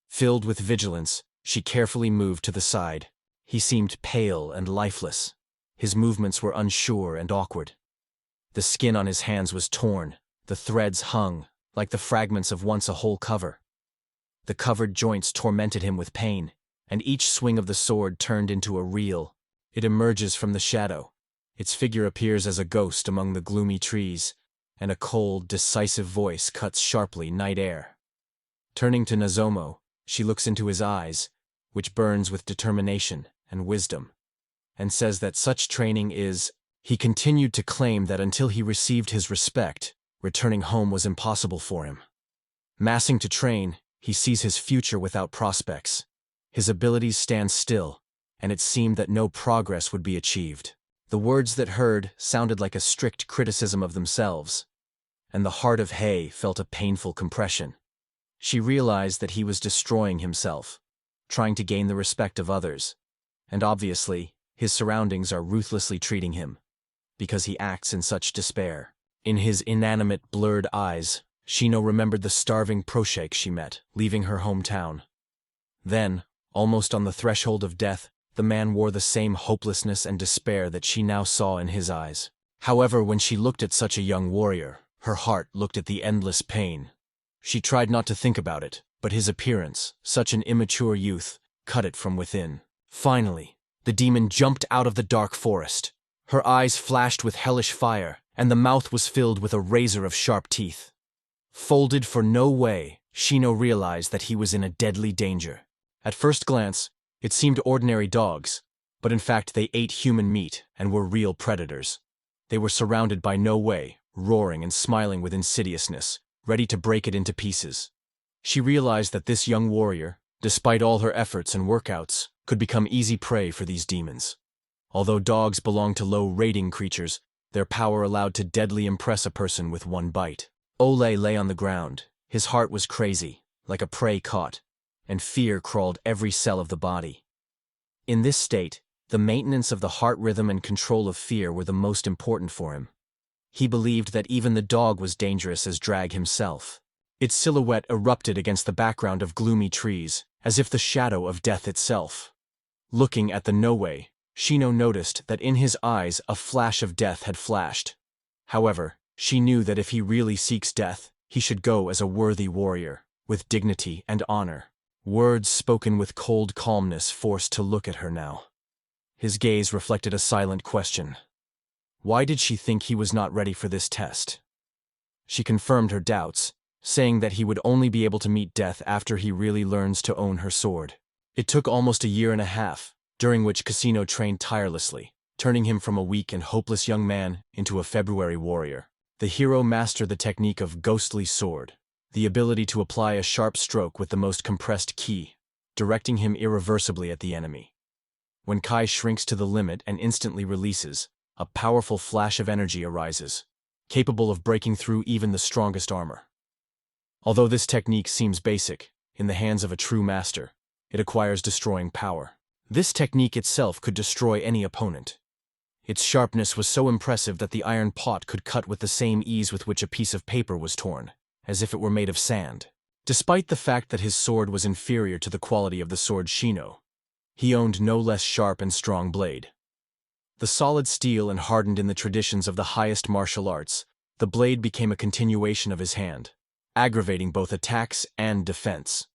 Filled with vigilance, she carefully moved to the side. He seemed pale and lifeless. His movements were unsure and awkward. The skin on his hands was torn, the threads hung, like the fragments of once a whole cover. The covered joints tormented him with pain, and each swing of the sword turned into a reel. It emerges from the shadow. Its figure appears as a ghost among the gloomy trees, and a cold, decisive voice cuts sharply night air. Turning to Nozomo, she looks into his eyes, which burns with determination and wisdom, and says that such training is. He continued to claim that until he received his respect, returning home was impossible for him. Massing to train, he sees his future without prospects. His abilities stand still, and it seemed that no progress would be achieved. The words that heard sounded like a strict criticism of themselves, and the heart of Hei felt a painful compression. She realized that he was destroying himself, trying to gain the respect of others, and obviously, his surroundings are ruthlessly treating him, because he acts in such despair. In his inanimate, blurred eyes, Shino remembered the starving Proshake she met, leaving her hometown. Then, almost on the threshold of death, the man wore the same hopelessness and despair that she now saw in his eyes. However, when she looked at such a young warrior, her heart looked at the endless pain. She tried not to think about it, but his appearance, such an immature youth, cut it from within. Finally, the demon jumped out of the dark forest. Her eyes flashed with hellish fire, and the mouth was filled with a razor of sharp teeth. Folded for no way, Shino realized that he was in a deadly danger. At first glance, it seemed ordinary dogs, but in fact they ate human meat and were real predators. They were surrounded by No Way, roaring and smiling with insidiousness, ready to break it into pieces. She realized that this young warrior, despite all her efforts and workouts, could become easy prey for these demons. Although dogs belong to low-rating creatures, their power allowed to deadly impress a person with one bite. Ole lay on the ground. His heart was crazy, like a prey caught, and fear crawled every cell of the body. In this state, the maintenance of the heart rhythm and control of fear were the most important for him. He believed that even the dog was dangerous as Drag himself. Its silhouette erupted against the background of gloomy trees, as if the shadow of death itself. Looking at the No Way, Shino noticed that in his eyes a flash of death had flashed. However, she knew that if he really seeks death, he should go as a worthy warrior, with dignity and honor. Words spoken with cold calmness forced to look at her now. His gaze reflected a silent question. Why did she think he was not ready for this test? She confirmed her doubts, saying that he would only be able to meet death after he really learns to own her sword. It took almost a year and a half, during which Casino trained tirelessly, turning him from a weak and hopeless young man into a February warrior. The hero mastered the technique of ghostly sword, the ability to apply a sharp stroke with the most compressed ki, directing him irreversibly at the enemy. When Kai shrinks to the limit and instantly releases, a powerful flash of energy arises, capable of breaking through even the strongest armor. Although this technique seems basic, in the hands of a true master, it acquires destroying power. This technique itself could destroy any opponent. Its sharpness was so impressive that the iron pot could cut with the same ease with which a piece of paper was torn, as if it were made of sand. Despite the fact that his sword was inferior to the quality of the sword Shino, he owned no less sharp and strong blade. The solid steel and hardened in the traditions of the highest martial arts, the blade became a continuation of his hand, aggravating both attacks and defense.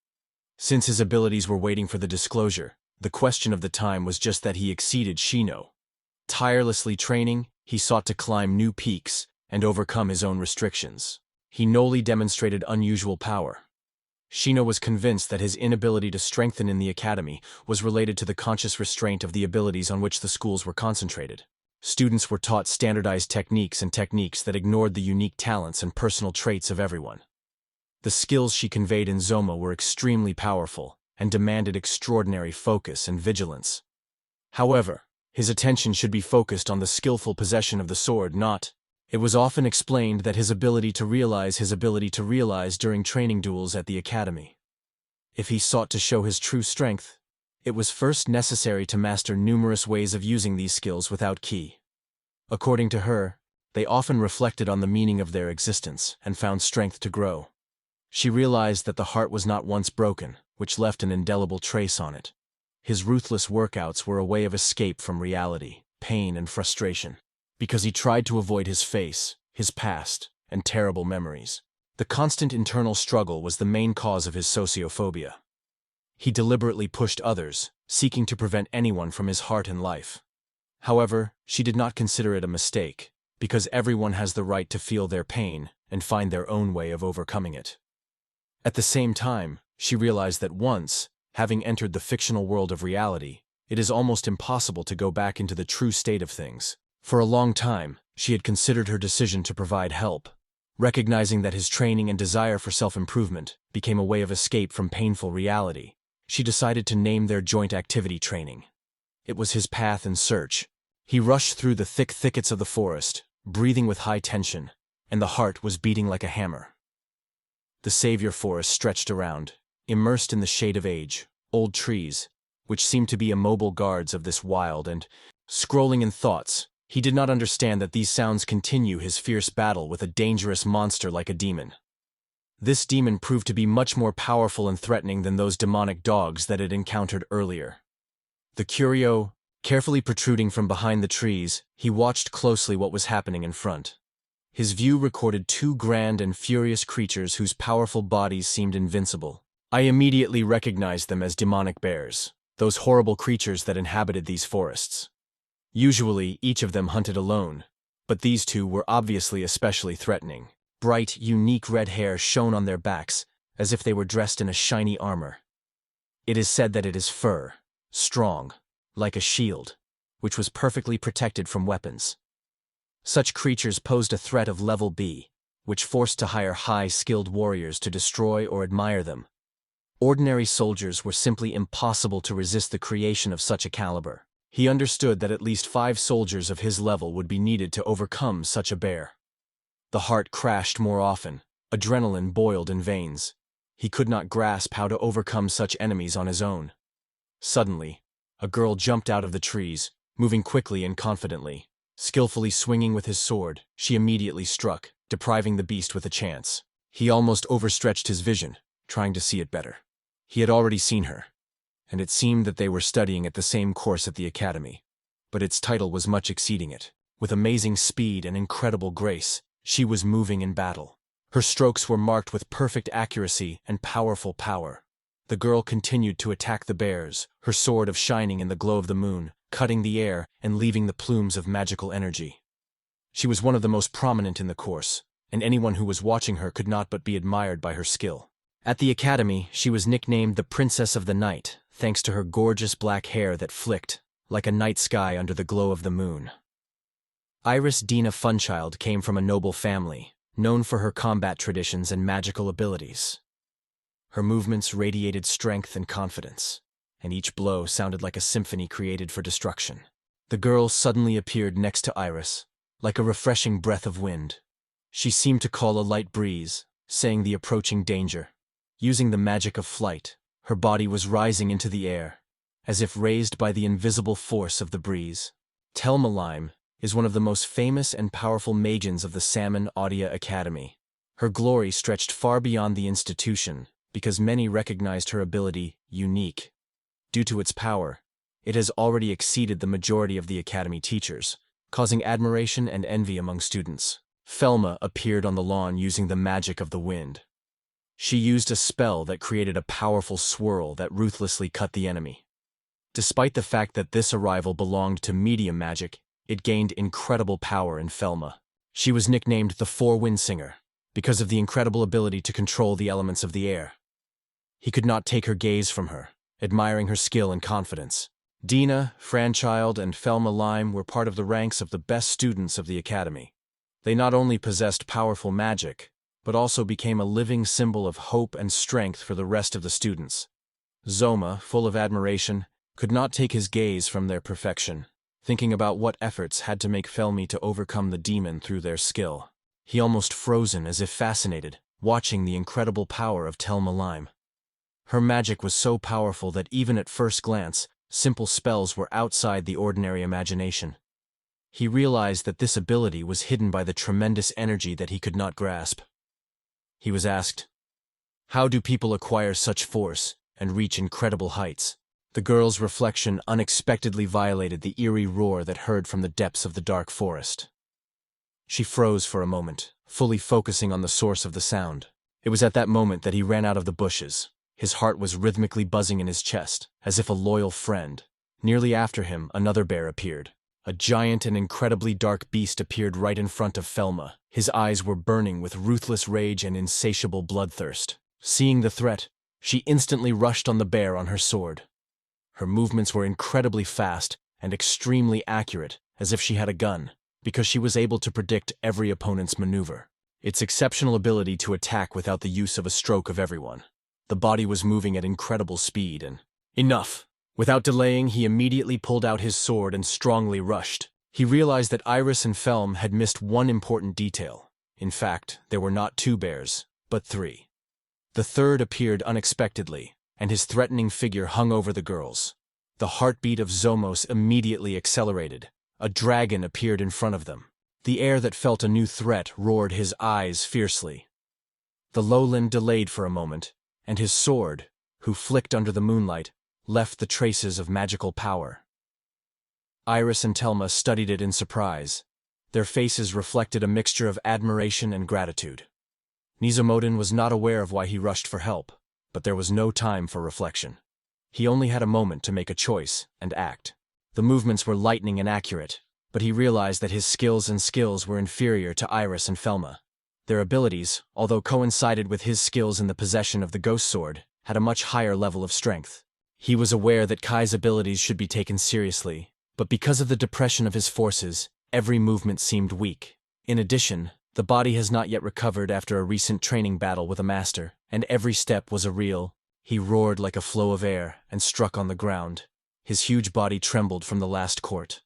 Since his abilities were waiting for the disclosure, the question of the time was just that he exceeded Shino. Tirelessly training, he sought to climb new peaks and overcome his own restrictions. He nolly demonstrated unusual power. Shino was convinced that his inability to strengthen in the academy was related to the conscious restraint of the abilities on which the schools were concentrated. Students were taught standardized techniques and techniques that ignored the unique talents and personal traits of everyone. The skills she conveyed in Zoma were extremely powerful and demanded extraordinary focus and vigilance. However, his attention should be focused on the skillful possession of the sword, not. It was often explained that his ability to realize during training duels at the academy. If he sought to show his true strength, it was first necessary to master numerous ways of using these skills without ki. According to her, they often reflected on the meaning of their existence and found strength to grow. She realized that the heart was not once broken, which left an indelible trace on it. His ruthless workouts were a way of escape from reality, pain, and frustration, because he tried to avoid his face, his past, and terrible memories. The constant internal struggle was the main cause of his sociophobia. He deliberately pushed others, seeking to prevent anyone from his heart and life. However, she did not consider it a mistake, because everyone has the right to feel their pain and find their own way of overcoming it. At the same time, she realized that once, having entered the fictional world of reality, it is almost impossible to go back into the true state of things. For a long time, she had considered her decision to provide help, recognizing that his training and desire for self-improvement became a way of escape from painful reality. She decided to name their joint activity training. It was his path and search. He rushed through the thick thickets of the forest, breathing with high tension, and the heart was beating like a hammer. The savior forest stretched around, immersed in the shade of age, old trees, which seemed to be immobile guards of this wild and, scrolling in thoughts, he did not understand that these sounds continue his fierce battle with a dangerous monster like a demon. This demon proved to be much more powerful and threatening than those demonic dogs that it encountered earlier. The curio, carefully protruding from behind the trees, he watched closely what was happening in front. His view recorded two grand and furious creatures whose powerful bodies seemed invincible. I immediately recognized them as demonic bears, those horrible creatures that inhabited these forests. Usually, each of them hunted alone, but these two were obviously especially threatening. Bright, unique red hair shone on their backs, as if they were dressed in a shiny armor. It is said that it is fur, strong, like a shield, which was perfectly protected from weapons. Such creatures posed a threat of level B, which forced to hire high-skilled warriors to destroy or admire them. Ordinary soldiers were simply impossible to resist the creation of such a caliber. He understood that at least 5 soldiers of his level would be needed to overcome such a bear. The heart crashed more often, adrenaline boiled in veins. He could not grasp how to overcome such enemies on his own. Suddenly, a girl jumped out of the trees, moving quickly and confidently. Skillfully swinging with his sword, she immediately struck, depriving the beast with a chance. He almost overstretched his vision, trying to see it better. He had already seen her, and it seemed that they were studying at the same course at the academy. But its title was much exceeding it. With amazing speed and incredible grace, she was moving in battle. Her strokes were marked with perfect accuracy and powerful power. The girl continued to attack the bears, her sword of shining in the glow of the moon, cutting the air and leaving the plumes of magical energy. She was one of the most prominent in the course, and anyone who was watching her could not but be admired by her skill. At the academy, she was nicknamed the Princess of the Night, thanks to her gorgeous black hair that flicked like a night sky under the glow of the moon. Iris Dina Funchild came from a noble family, known for her combat traditions and magical abilities. Her movements radiated strength and confidence, and each blow sounded like a symphony created for destruction. The girl suddenly appeared next to Iris, like a refreshing breath of wind. She seemed to call a light breeze, saying the approaching danger. Using the magic of flight, her body was rising into the air, as if raised by the invisible force of the breeze. Thelma Lime is one of the most famous and powerful magens of the Salmon Audia Academy. Her glory stretched far beyond the institution, because many recognized her ability unique. Due to its power, it has already exceeded the majority of the academy teachers, causing admiration and envy among students. Thelma appeared on the lawn using the magic of the wind. She used a spell that created a powerful swirl that ruthlessly cut the enemy. Despite the fact that this arrival belonged to medium magic, it gained incredible power in Thelma. She was nicknamed the Four-Wind Singer, because of the incredible ability to control the elements of the air. He could not take her gaze from her, admiring her skill and confidence. Dina, Franchild, and Thelma Lime were part of the ranks of the best students of the academy. They not only possessed powerful magic, but also became a living symbol of hope and strength for the rest of the students. Zoma, full of admiration, could not take his gaze from their perfection, thinking about what efforts had to make Felmi to overcome the demon through their skill. He almost frozen as if fascinated, watching the incredible power of Thelma Lime. Her magic was so powerful that even at first glance, simple spells were outside the ordinary imagination. He realized that this ability was hidden by the tremendous energy that he could not grasp. He was asked, "How do people acquire such force and reach incredible heights?" The girl's reflection unexpectedly violated the eerie roar that heard from the depths of the dark forest. She froze for a moment, fully focusing on the source of the sound. It was at that moment that he ran out of the bushes. His heart was rhythmically buzzing in his chest, as if a loyal friend. Nearly after him, another bear appeared. A giant and incredibly dark beast appeared right in front of Thelma. His eyes were burning with ruthless rage and insatiable bloodthirst. Seeing the threat, she instantly rushed on the bear on her sword. Her movements were incredibly fast and extremely accurate, as if she had a gun, because she was able to predict every opponent's maneuver. Its exceptional ability to attack without the use of a stroke of everyone. The body was moving at incredible speed and... Enough! Without delaying, he immediately pulled out his sword and strongly rushed. He realized that Iris and Felm had missed one important detail. In fact, there were not 2 bears, but 3. The third appeared unexpectedly, and his threatening figure hung over the girls. The heartbeat of Zomos immediately accelerated. A dragon appeared in front of them. The air that felt a new threat roared his eyes fiercely. The lowland delayed for a moment, and his sword, who flicked under the moonlight, left the traces of magical power. Iris and Thelma studied it in surprise. Their faces reflected a mixture of admiration and gratitude. Nizamodin was not aware of why he rushed for help, but there was no time for reflection. He only had a moment to make a choice and act. The movements were lightning and accurate, but he realized that his skills were inferior to Iris and Thelma. Their abilities, although coincided with his skills in the possession of the ghost sword, had a much higher level of strength. He was aware that Kai's abilities should be taken seriously, but because of the depression of his forces, every movement seemed weak. In addition, the body has not yet recovered after a recent training battle with a master, and every step was a reel. He roared like a flow of air and struck on the ground. His huge body trembled from the last court.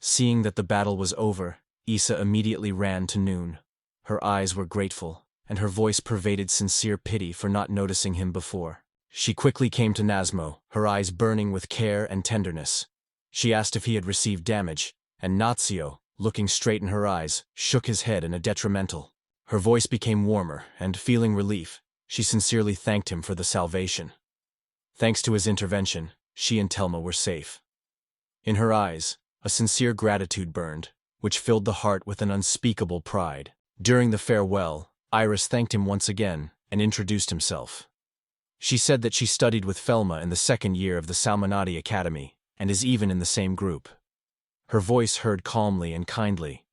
Seeing that the battle was over, Issa immediately ran to Noon. Her eyes were grateful, and her voice pervaded sincere pity for not noticing him before. She quickly came to Nazmo, her eyes burning with care and tenderness. She asked if he had received damage, and Natsuo, looking straight in her eyes, shook his head in a detrimental. Her voice became warmer, and, feeling relief, she sincerely thanked him for the salvation. Thanks to his intervention, she and Telma were safe. In her eyes, a sincere gratitude burned, which filled the heart with an unspeakable pride. During the farewell, Iris thanked him once again and introduced himself. She said that she studied with Felma in the second year of the Salmonati Academy and is even in the same group. Her voice heard calmly and kindly,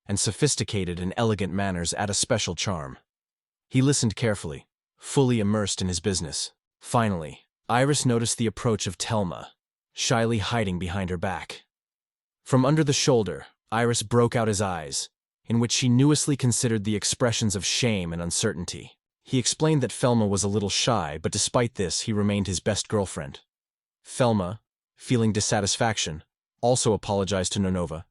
and sophisticated and elegant manners add a special charm. He listened carefully, fully immersed in his business. Finally, Iris noticed the approach of Telma, shyly hiding behind her back. From under the shoulder, Iris broke out his eyes, in which she nuously considered the expressions of shame and uncertainty. He explained that Felma was a little shy, but despite this, he remained his best girlfriend. Felma, feeling dissatisfaction, also apologized to Nonova,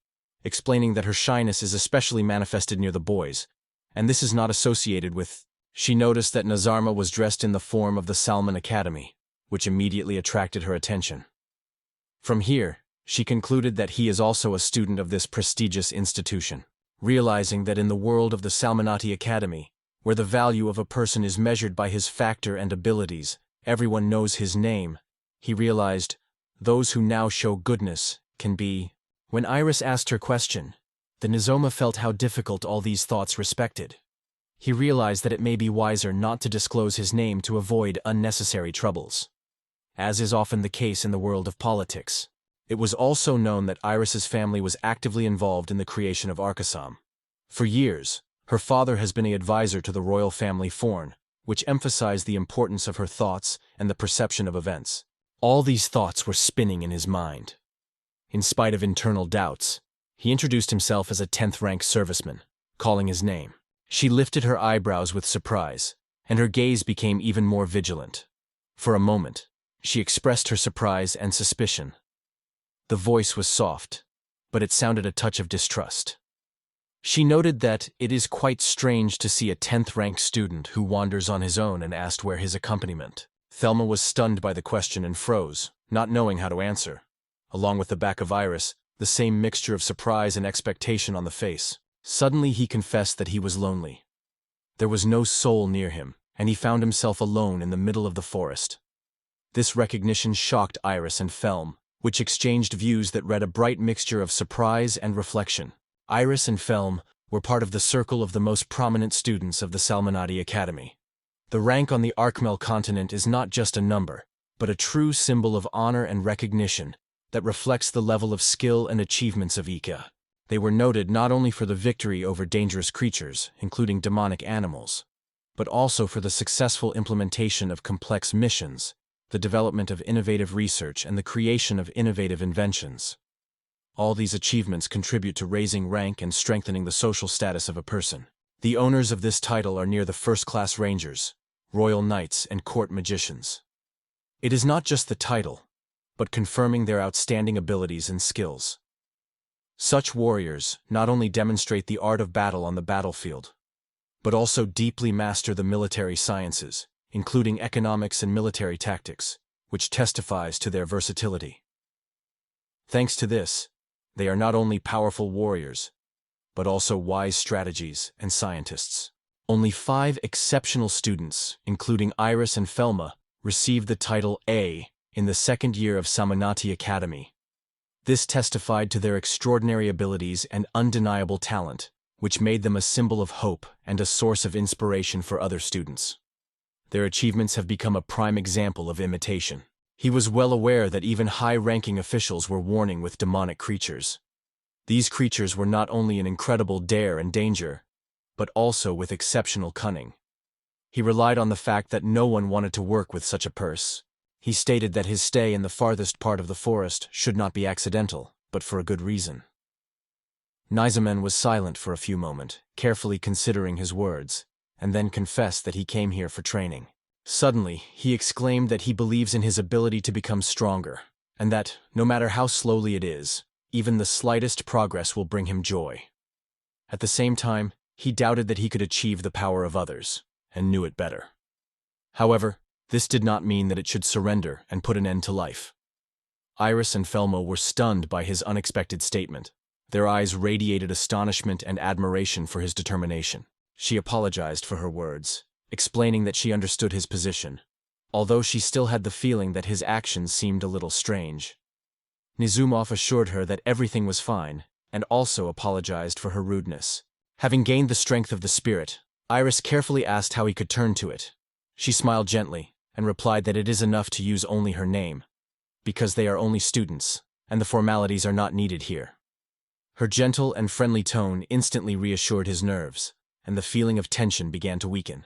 explaining that her shyness is especially manifested near the boys, and this is not associated with. She noticed that Nazarma was dressed in the form of the Salmon Academy, which immediately attracted her attention. From here, she concluded that he is also a student of this prestigious institution. Realizing that in the world of the Salmonati Academy, where the value of a person is measured by his factor and abilities, everyone knows his name, he realized, those who now show goodness can be. When Iris asked her question, the Nizoma felt how difficult all these thoughts respected. He realized that it may be wiser not to disclose his name to avoid unnecessary troubles. As is often the case in the world of politics, it was also known that Iris's family was actively involved in the creation of Arcasam. For years, her father has been an advisor to the royal family Forn, which emphasized the importance of her thoughts and the perception of events. All these thoughts were spinning in his mind. In spite of internal doubts, he introduced himself as a 10th-rank serviceman, calling his name. She lifted her eyebrows with surprise, and her gaze became even more vigilant. For a moment, she expressed her surprise and suspicion. The voice was soft, but it sounded a touch of distrust. She noted that it is quite strange to see a 10th-rank student who wanders on his own and asked where his accompaniment. Thelma was stunned by the question and froze, not knowing how to answer. Along with the back of Iris, the same mixture of surprise and expectation on the face. Suddenly he confessed that he was lonely. There was no soul near him, and he found himself alone in the middle of the forest. This recognition shocked Iris and Felm, which exchanged views that read a bright mixture of surprise and reflection. Iris and Felm were part of the circle of the most prominent students of the Salmonati Academy. The rank on the Arkmel continent is not just a number, but a true symbol of honor and recognition that reflects the level of skill and achievements of Ika. They were noted not only for the victory over dangerous creatures, including demonic animals, but also for the successful implementation of complex missions, the development of innovative research, and the creation of innovative inventions. All these achievements contribute to raising rank and strengthening the social status of a person. The owners of this title are near the first-class rangers, royal knights, and court magicians. It is not just the title, but confirming their outstanding abilities and skills. Such warriors not only demonstrate the art of battle on the battlefield, but also deeply master the military sciences, including economics and military tactics, which testifies to their versatility. Thanks to this, they are not only powerful warriors, but also wise strategies and scientists. Only 5 exceptional students, including Iris and Felma, received the title A in the second year of Salmonati Academy. This testified to their extraordinary abilities and undeniable talent, which made them a symbol of hope and a source of inspiration for other students. Their achievements have become a prime example of imitation. He was well aware that even high-ranking officials were warning with demonic creatures. These creatures were not only an incredible dare and danger, but also with exceptional cunning. He relied on the fact that no one wanted to work with such a purse. He stated that his stay in the farthest part of the forest should not be accidental, but for a good reason. Nizamen was silent for a few moments, carefully considering his words, and then confessed that he came here for training. Suddenly, he exclaimed that he believes in his ability to become stronger, and that, no matter how slowly it is, even the slightest progress will bring him joy. At the same time, he doubted that he could achieve the power of others, and knew it better. However, this did not mean that it should surrender and put an end to life. Iris and Felmo were stunned by his unexpected statement. Their eyes radiated astonishment and admiration for his determination. She apologized for her words, explaining that she understood his position, although she still had the feeling that his actions seemed a little strange. Nizumov assured her that everything was fine, and also apologized for her rudeness. Having gained the strength of the spirit, Iris carefully asked how he could turn to it. She smiled gently, and replied that it is enough to use only her name, because they are only students, and the formalities are not needed here. Her gentle and friendly tone instantly reassured his nerves, and the feeling of tension began to weaken.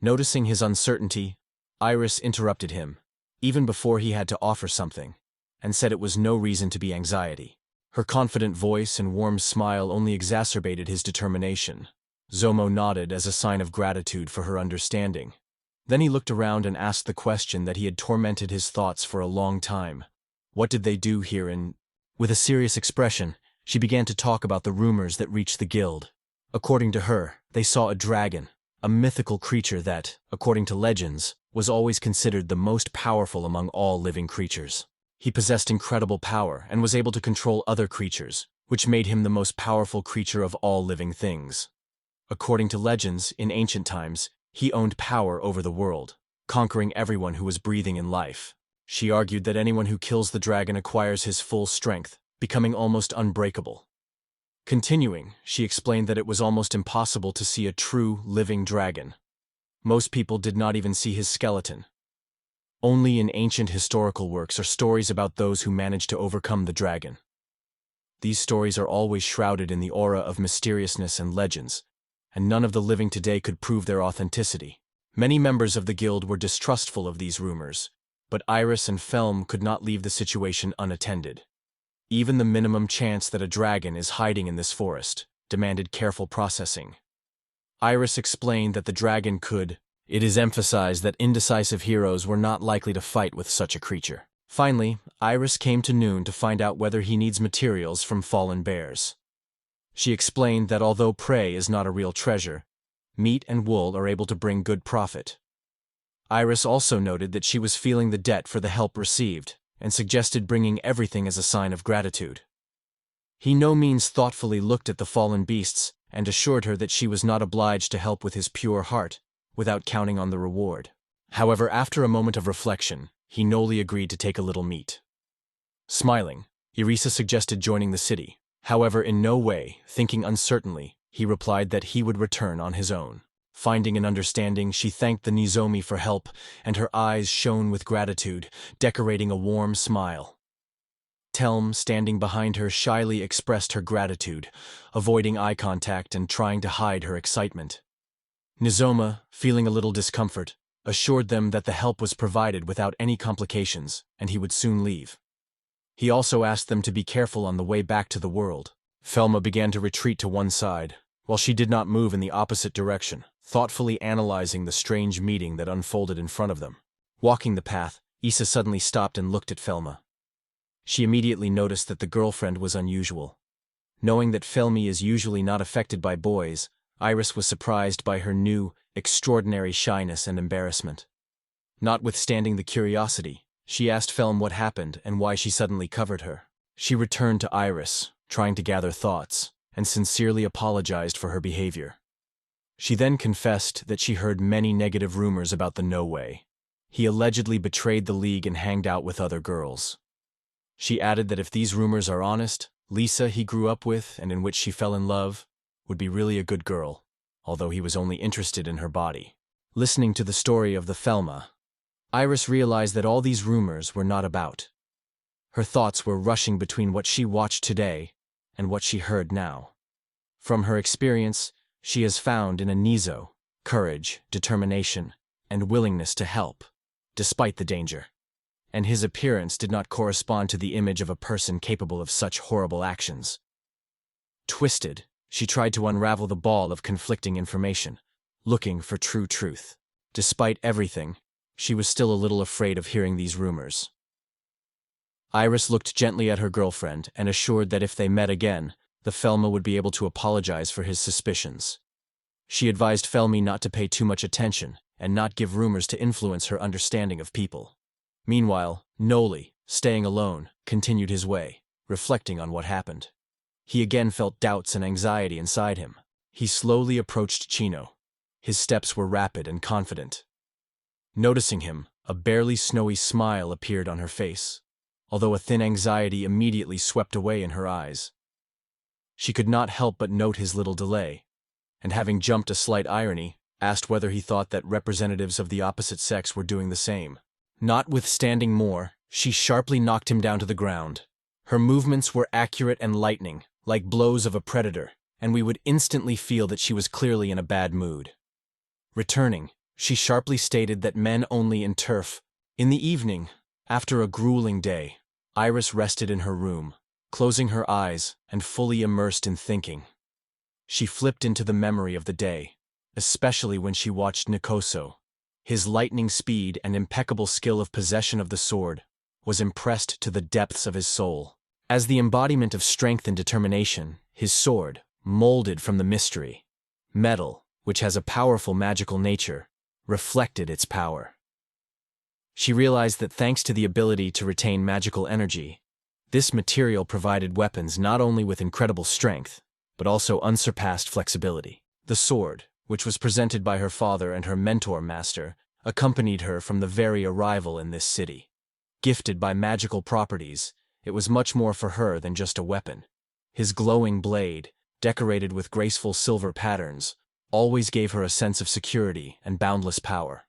Noticing his uncertainty, Iris interrupted him, even before he had to offer something, and said it was no reason to be anxiety. Her confident voice and warm smile only exacerbated his determination. Zomo nodded as a sign of gratitude for her understanding. Then he looked around and asked the question that he had tormented his thoughts for a long time. What did they do here in... With a serious expression, she began to talk about the rumors that reached the guild. According to her, they saw a dragon, a mythical creature that, according to legends, was always considered the most powerful among all living creatures. He possessed incredible power and was able to control other creatures, which made him the most powerful creature of all living things. According to legends, in ancient times, he owned power over the world, conquering everyone who was breathing in life. She argued that anyone who kills the dragon acquires his full strength, becoming almost unbreakable. Continuing, she explained that it was almost impossible to see a true, living dragon. Most people did not even see his skeleton. Only in ancient historical works are stories about those who managed to overcome the dragon. These stories are always shrouded in the aura of mysteriousness and legends, and none of the living today could prove their authenticity. Many members of the guild were distrustful of these rumors, but Iris and Felm could not leave the situation unattended. Even the minimum chance that a dragon is hiding in this forest demanded careful processing. Iris explained that the dragon could... It is emphasized that indecisive heroes were not likely to fight with such a creature. Finally, Iris came to Noon to find out whether he needs materials from fallen bears. She explained that although prey is not a real treasure, meat and wool are able to bring good profit. Iris also noted that she was feeling the debt for the help received, and suggested bringing everything as a sign of gratitude. He no means thoughtfully looked at the fallen beasts and assured her that she was not obliged to help with his pure heart, without counting on the reward. However, after a moment of reflection, he nolly agreed to take a little meat. Smiling, Irisa suggested joining the city. However, in no way, thinking uncertainly, he replied that he would return on his own. Finding an understanding, she thanked the Nizomi for help, and her eyes shone with gratitude, decorating a warm smile. Telm, standing behind her, shyly expressed her gratitude, avoiding eye contact and trying to hide her excitement. Nizoma, feeling a little discomfort, assured them that the help was provided without any complications, and he would soon leave. He also asked them to be careful on the way back to the world. Felma began to retreat to one side, while she did not move in the opposite direction, thoughtfully analyzing the strange meeting that unfolded in front of them. Walking the path, Issa suddenly stopped and looked at Felma. She immediately noticed that the girlfriend was unusual. Knowing that Felmi is usually not affected by boys, Iris was surprised by her new, extraordinary shyness and embarrassment. Notwithstanding the curiosity, she asked Felm what happened and why she suddenly covered her. She returned to Iris, trying to gather thoughts, and sincerely apologized for her behavior. She then confessed that she heard many negative rumors about the No Way. He allegedly betrayed the league and hanged out with other girls. She added that if these rumors are honest, Lisa he grew up with and in which she fell in love would be really a good girl, although he was only interested in her body. Listening to the story of the Felma, Iris realized that all these rumors were not about. Her thoughts were rushing between what she watched today and what she heard now. From her experience, she has found in a Nizo courage, determination, and willingness to help, despite the danger. and his appearance did not correspond to the image of a person capable of such horrible actions. Twisted, she tried to unravel the ball of conflicting information, looking for true truth. Despite everything, she was still a little afraid of hearing these rumors. Iris looked gently at her girlfriend and assured that if they met again, the Felma would be able to apologize for his suspicions. She advised Felmy not to pay too much attention and not give rumors to influence her understanding of people. Meanwhile, Noli, staying alone, continued his way, reflecting on what happened. He again felt doubts and anxiety inside him. He slowly approached Chino. His steps were rapid and confident. Noticing him, a barely snowy smile appeared on her face, although a thin anxiety immediately swept away in her eyes. She could not help but note his little delay, and having jumped a slight irony, asked whether he thought that representatives of the opposite sex were doing the same. Notwithstanding more, she sharply knocked him down to the ground. Her movements were accurate and lightning, like blows of a predator, and we would instantly feel that she was clearly in a bad mood. Returning, she sharply stated that men only in turf. In the evening, after a grueling day, Iris rested in her room, closing her eyes and fully immersed in thinking. She flipped into the memory of the day, especially when she watched Nikoso. His lightning speed and impeccable skill of possession of the sword was impressed to the depths of his soul. As the embodiment of strength and determination, his sword, molded from the mystery, metal, which has a powerful magical nature, reflected its power. She realized that thanks to the ability to retain magical energy, this material provided weapons not only with incredible strength, but also unsurpassed flexibility. The sword, which was presented by her father and her mentor master, accompanied her from the very arrival in this city. Gifted by magical properties, it was much more for her than just a weapon. His glowing blade, decorated with graceful silver patterns, always gave her a sense of security and boundless power.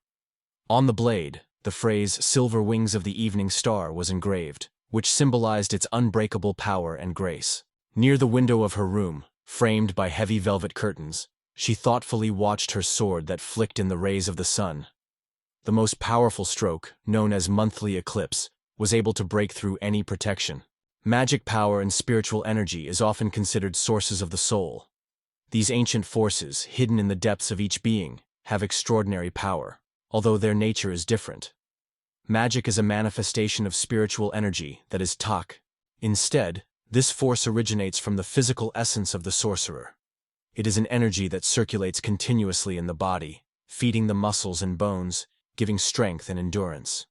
On the blade, the phrase "Silver Wings of the Evening Star" was engraved, which symbolized its unbreakable power and grace. Near the window of her room, framed by heavy velvet curtains, she thoughtfully watched her sword that flicked in the rays of the sun. The most powerful stroke, known as monthly eclipse, was able to break through any protection. Magic power and spiritual energy is often considered sources of the soul. These ancient forces, hidden in the depths of each being, have extraordinary power, although their nature is different. Magic is a manifestation of spiritual energy that is tak. Instead, this force originates from the physical essence of the sorcerer. It is an energy that circulates continuously in the body, feeding the muscles and bones, giving strength and endurance.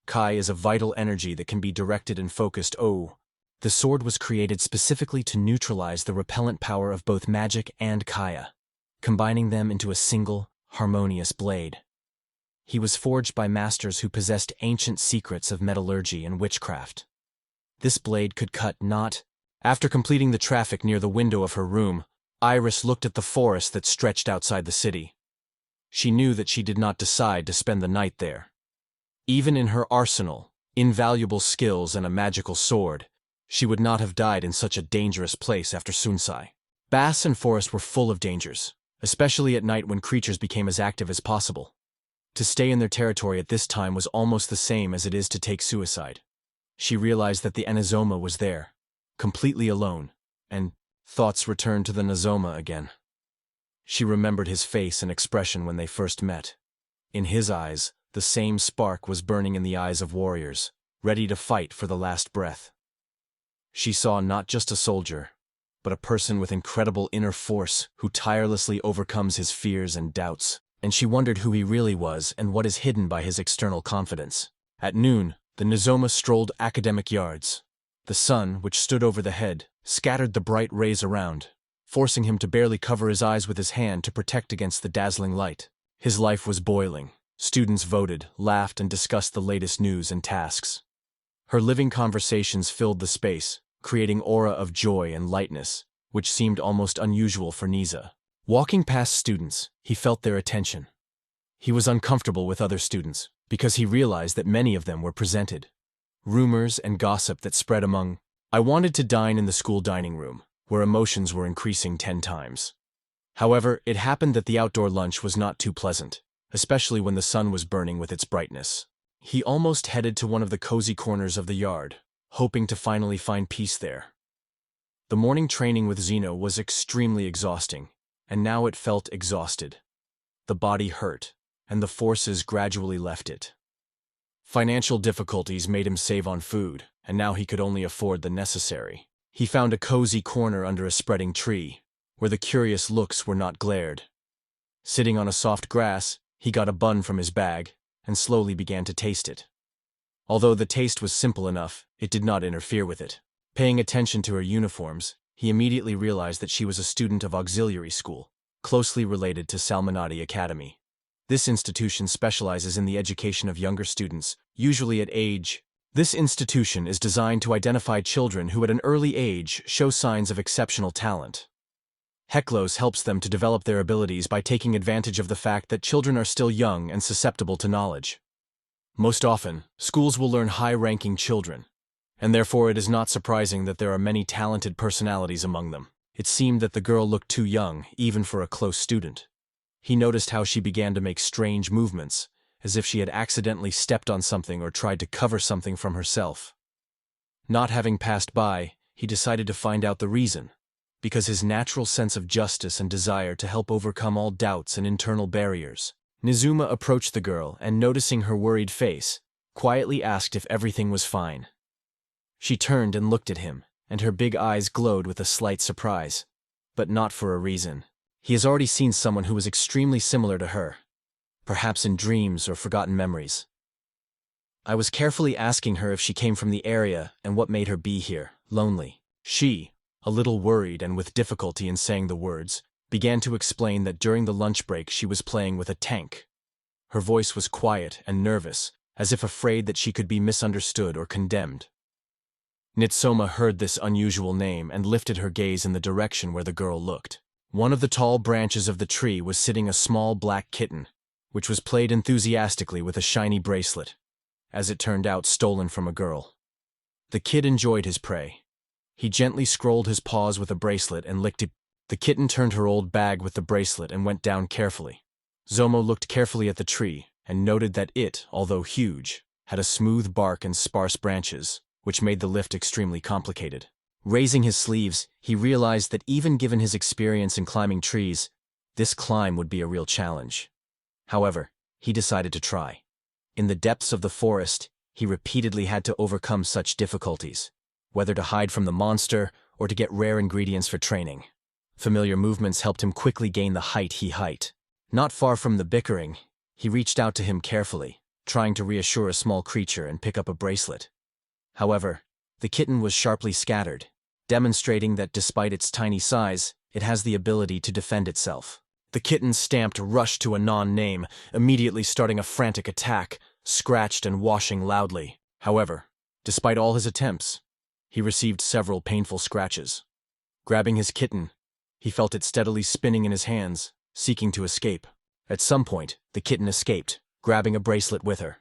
Kai is a vital energy that can be directed and focused. The sword was created specifically to neutralize the repellent power of both magic and Kaya, combining them into a single, harmonious blade. He was forged by masters who possessed ancient secrets of metallurgy and witchcraft. This blade could cut not. After completing the traffic near the window of her room, Iris looked at the forest that stretched outside the city. She knew that she did not decide to spend the night there. Even in her arsenal, invaluable skills and a magical sword, she would not have died in such a dangerous place after Sunsai. Baths and forests were full of dangers, especially at night when creatures became as active as possible. To stay in their territory at this time was almost the same as it is to take suicide. She realized that the Anizoma was there, completely alone, and thoughts returned to the Nizoma again. She remembered his face and expression when they first met. In his eyes, the same spark was burning in the eyes of warriors, ready to fight for the last breath. She saw not just a soldier, but a person with incredible inner force who tirelessly overcomes his fears and doubts, and she wondered who he really was and what is hidden by his external confidence. At noon, the Nizoma strolled academic yards. The sun, which stood over the head, scattered the bright rays around, forcing him to barely cover his eyes with his hand to protect against the dazzling light. His life was boiling. Students voted, laughed, and discussed the latest news and tasks. Her living conversations filled the space, creating aura of joy and lightness, which seemed almost unusual for Niza. Walking past students, he felt their attention. He was uncomfortable with other students, because he realized that many of them were presented. Rumors and gossip that spread among. I wanted to dine in the school dining room, where emotions were increasing 10 times. However, it happened that the outdoor lunch was not too pleasant, especially when the sun was burning with its brightness. He almost headed to one of the cozy corners of the yard, hoping to finally find peace there. The morning training with Zeno was extremely exhausting, and now it felt exhausted. The body hurt, and the forces gradually left it. Financial difficulties made him save on food, and now he could only afford the necessary. He found a cozy corner under a spreading tree, where the curious looks were not glared. Sitting on a soft grass, he got a bun from his bag, and slowly began to taste it. Although the taste was simple enough, it did not interfere with it. Paying attention to her uniforms, he immediately realized that she was a student of auxiliary school, closely related to Salmonati Academy. This institution specializes in the education of younger students, usually at age. This institution is designed to identify children who at an early age show signs of exceptional talent. Heklos helps them to develop their abilities by taking advantage of the fact that children are still young and susceptible to knowledge. Most often, schools will learn high-ranking children, and therefore it is not surprising that there are many talented personalities among them. It seemed that the girl looked too young, even for a close student. He noticed how she began to make strange movements, as if she had accidentally stepped on something or tried to cover something from herself. Not having passed by, he decided to find out the reason, because his natural sense of justice and desire to help overcome all doubts and internal barriers. Nizuma approached the girl and, noticing her worried face, quietly asked if everything was fine. She turned and looked at him, and her big eyes glowed with a slight surprise. But not for a reason. He has already seen someone who was extremely similar to her, perhaps in dreams or forgotten memories. I was carefully asking her if she came from the area and what made her be here, lonely. She, a little worried and with difficulty in saying the words, began to explain that during the lunch break she was playing with a tank. Her voice was quiet and nervous, as if afraid that she could be misunderstood or condemned. Nitsoma heard this unusual name and lifted her gaze in the direction where the girl looked. One of the tall branches of the tree was sitting a small black kitten, which was played enthusiastically with a shiny bracelet, as it turned out stolen from a girl. The kid enjoyed his prey. He gently scrolled his paws with a bracelet and licked it. The kitten turned her old bag with the bracelet and went down carefully. Zomo looked carefully at the tree and noted that it, although huge, had a smooth bark and sparse branches, which made the lift extremely complicated. Raising his sleeves, he realized that even given his experience in climbing trees, this climb would be a real challenge. However, he decided to try. In the depths of the forest, he repeatedly had to overcome such difficulties, whether to hide from the monster or to get rare ingredients for training. Familiar movements helped him quickly gain the height he hight. Not far from the bickering, he reached out to him carefully, trying to reassure a small creature and pick up a bracelet. However, the kitten was sharply scattered, demonstrating that despite its tiny size, it has the ability to defend itself. The kitten's stamped rush to a non-name, immediately starting a frantic attack, scratched and washing loudly. However, despite all his attempts, he received several painful scratches. Grabbing his kitten, he felt it steadily spinning in his hands, seeking to escape. At some point, the kitten escaped, grabbing a bracelet with her.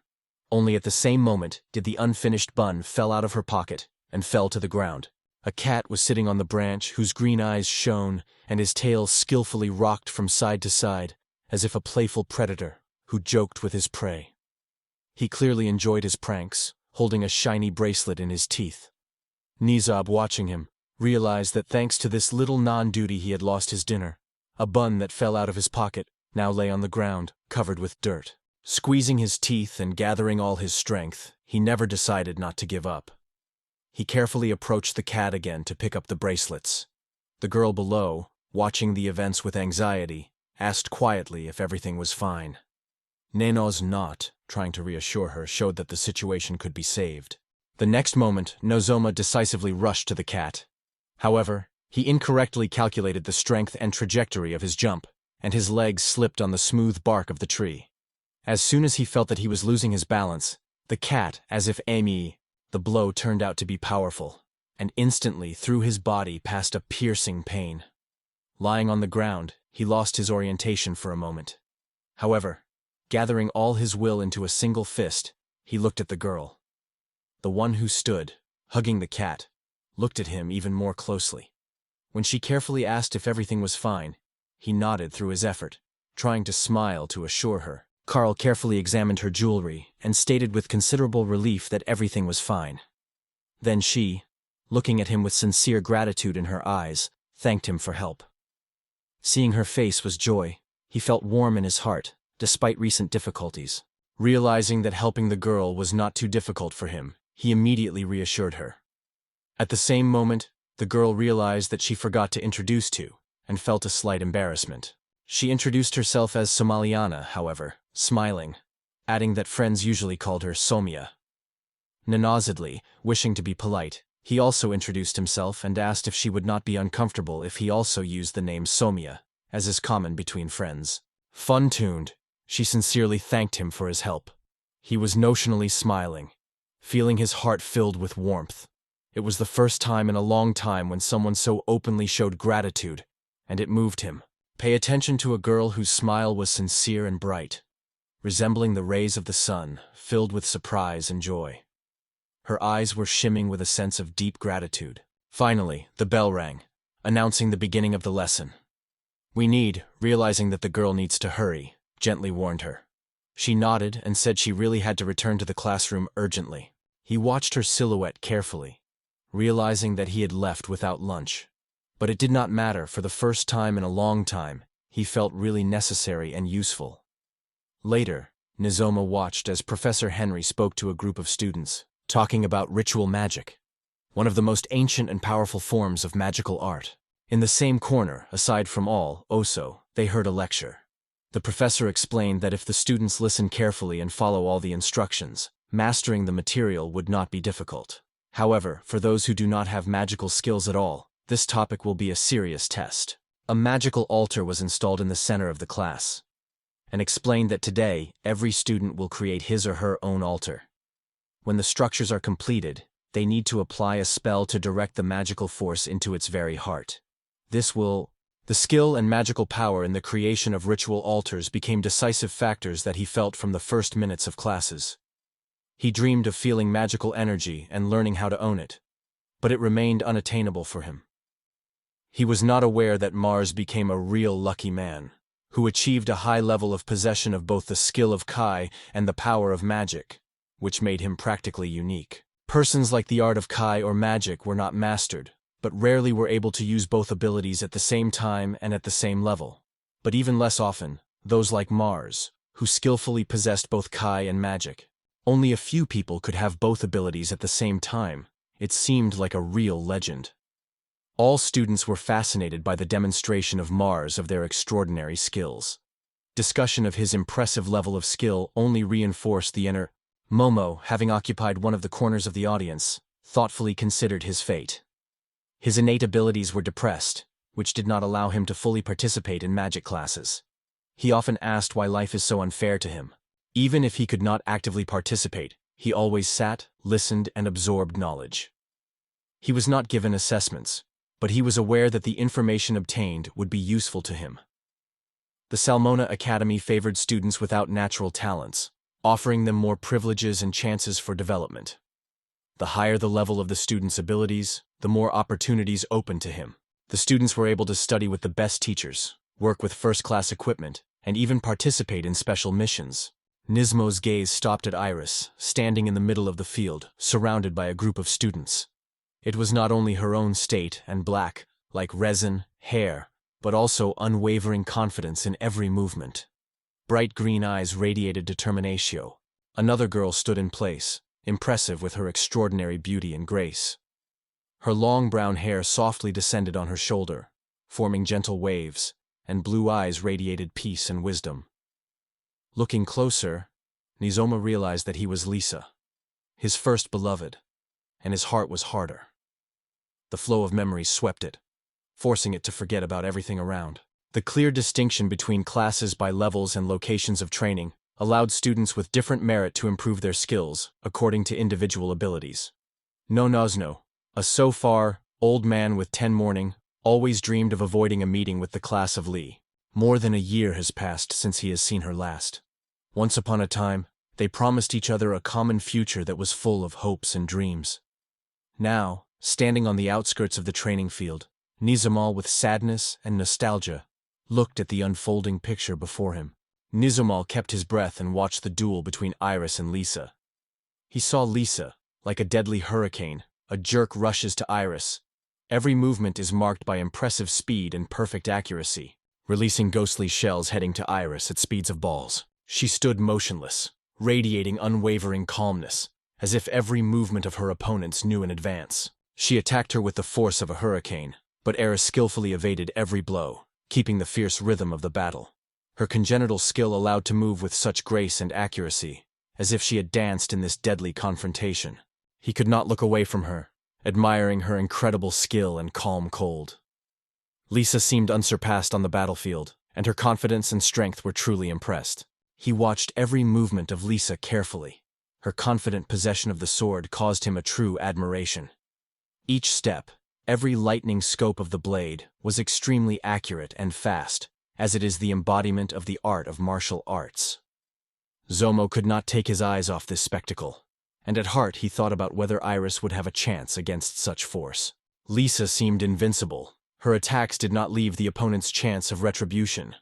Only at the same moment did the unfinished bun fell out of her pocket and fell to the ground. A cat was sitting on the branch whose green eyes shone and his tail skillfully rocked from side to side, as if a playful predator who joked with his prey. He clearly enjoyed his pranks, holding a shiny bracelet in his teeth. Nizab, watching him, realized that thanks to this little non-duty he had lost his dinner. A bun that fell out of his pocket now lay on the ground, covered with dirt. Squeezing his teeth and gathering all his strength, he never decided not to give up. He carefully approached the cat again to pick up the bracelets. The girl below, watching the events with anxiety, asked quietly if everything was fine. Neno's nod, trying to reassure her, showed that the situation could be saved. The next moment, Nozoma decisively rushed to the cat. However, he incorrectly calculated the strength and trajectory of his jump, and his legs slipped on the smooth bark of the tree. As soon as he felt that he was losing his balance, the cat, as if aiming, the blow turned out to be powerful, and instantly through his body passed a piercing pain. Lying on the ground, he lost his orientation for a moment. However, gathering all his will into a single fist, he looked at the girl. The one who stood, hugging the cat, looked at him even more closely. When she carefully asked if everything was fine, he nodded through his effort, trying to smile to assure her. Carl carefully examined her jewelry and stated with considerable relief that everything was fine. Then she, looking at him with sincere gratitude in her eyes, thanked him for help. Seeing her face was joy. He felt warm in his heart, despite recent difficulties. Realizing that helping the girl was not too difficult for him, he immediately reassured her. At the same moment, the girl realized that she forgot to introduce to, and felt a slight embarrassment. She introduced herself as Somaliana, however, smiling, adding that friends usually called her Somia. Nanazedly, wishing to be polite, he also introduced himself and asked if she would not be uncomfortable if he also used the name Somia, as is common between friends. Fun-tuned, she sincerely thanked him for his help. He was notionally smiling, feeling his heart filled with warmth. It was the first time in a long time when someone so openly showed gratitude, and it moved him. Pay attention to a girl whose smile was sincere and bright, resembling the rays of the sun, filled with surprise and joy. Her eyes were shimmering with a sense of deep gratitude. Finally, the bell rang, announcing the beginning of the lesson. Realizing that the girl needs to hurry, gently warned her. She nodded and said she really had to return to the classroom urgently. He watched her silhouette carefully, realizing that he had left without lunch. But it did not matter. For the first time in a long time, he felt really necessary and useful. Later, Nizoma watched as Professor Henry spoke to a group of students, talking about ritual magic, one of the most ancient and powerful forms of magical art. In the same corner, aside from all, Oso, they heard a lecture. The professor explained that if the students listen carefully and follow all the instructions, mastering the material would not be difficult. However, for those who do not have magical skills at all, this topic will be a serious test. A magical altar was installed in the center of the class, and explained that today, every student will create his or her own altar. When the structures are completed, they need to apply a spell to direct the magical force into its very heart. The skill and magical power in the creation of ritual altars became decisive factors that he felt from the first minutes of classes. He dreamed of feeling magical energy and learning how to own it, but it remained unattainable for him. He was not aware that Mars became a real lucky man, who achieved a high level of possession of both the skill of Kai and the power of magic, which made him practically unique. Persons like the art of Kai or magic were not mastered, but rarely were able to use both abilities at the same time and at the same level. But even less often, those like Mars, who skillfully possessed both Kai and magic. Only a few people could have both abilities at the same time. It seemed like a real legend. All students were fascinated by the demonstration of Mars of their extraordinary skills. Discussion of his impressive level of skill only reinforced the inner. Momo, having occupied one of the corners of the audience, thoughtfully considered his fate. His innate abilities were depressed, which did not allow him to fully participate in magic classes. He often asked why life is so unfair to him. Even if he could not actively participate, he always sat, listened, and absorbed knowledge. He was not given assessments, but he was aware that the information obtained would be useful to him. The Salmona Academy favored students without natural talents, offering them more privileges and chances for development. The higher the level of the student's abilities, the more opportunities open to him. The students were able to study with the best teachers, work with first-class equipment, and even participate in special missions. Nismo's gaze stopped at Iris, standing in the middle of the field, surrounded by a group of students. It was not only her own state and black, like resin, hair, but also unwavering confidence in every movement. Bright green eyes radiated determination. Another girl stood in place, impressive with her extraordinary beauty and grace. Her long brown hair softly descended on her shoulder, forming gentle waves, and blue eyes radiated peace and wisdom. Looking closer, Nizoma realized that he was Lisa, his first beloved, and his heart was harder. The flow of memories swept it, forcing it to forget about everything around. The clear distinction between classes by levels and locations of training allowed students with different merit to improve their skills according to individual abilities. No Nozno, a so far old man with 10 morning, always dreamed of avoiding a meeting with the class of Lee. More than a year has passed since he has seen her last. Once upon a time, they promised each other a common future that was full of hopes and dreams. Now, standing on the outskirts of the training field, Nizamal with sadness and nostalgia looked at the unfolding picture before him. Nizumal kept his breath and watched the duel between Iris and Lisa. He saw Lisa, like a deadly hurricane, a jerk rushes to Iris. Every movement is marked by impressive speed and perfect accuracy, releasing ghostly shells heading to Iris at speeds of balls. She stood motionless, radiating unwavering calmness, as if every movement of her opponents knew in advance. She attacked her with the force of a hurricane, but Iris skillfully evaded every blow, keeping the fierce rhythm of the battle. Her congenital skill allowed to move with such grace and accuracy, as if she had danced in this deadly confrontation. He could not look away from her, admiring her incredible skill and calm cold. Lisa seemed unsurpassed on the battlefield, and her confidence and strength were truly impressed. He watched every movement of Lisa carefully. Her confident possession of the sword caused him a true admiration. Each step, every lightning scope of the blade, was extremely accurate and fast, as it is the embodiment of the art of martial arts. Zomo could not take his eyes off this spectacle, and at heart he thought about whether Iris would have a chance against such force. Lisa seemed invincible. Her attacks did not leave the opponent's chance of retribution.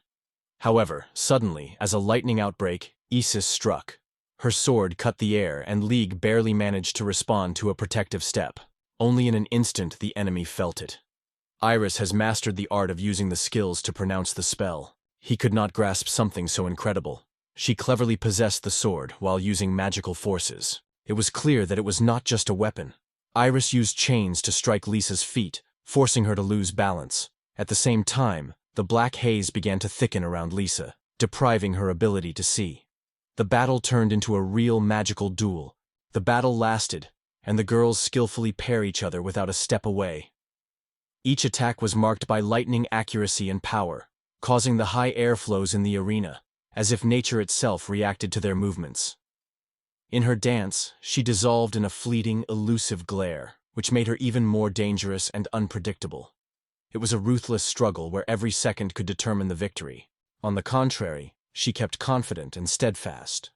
However, suddenly, as a lightning outbreak, Isis struck. Her sword cut the air, and League barely managed to respond to a protective step. Only in an instant the enemy felt it. Iris has mastered the art of using the skills to pronounce the spell. He could not grasp something so incredible. She cleverly possessed the sword while using magical forces. It was clear that it was not just a weapon. Iris used chains to strike Lisa's feet, forcing her to lose balance. At the same time, the black haze began to thicken around Lisa, depriving her ability to see. The battle turned into a real magical duel. The battle lasted, and the girls skillfully pair each other without a step away. Each attack was marked by lightning accuracy and power, causing the high airflows in the arena, as if nature itself reacted to their movements. In her dance, she dissolved in a fleeting, elusive glare, which made her even more dangerous and unpredictable. It was a ruthless struggle where every second could determine the victory. On the contrary, she kept confident and steadfast.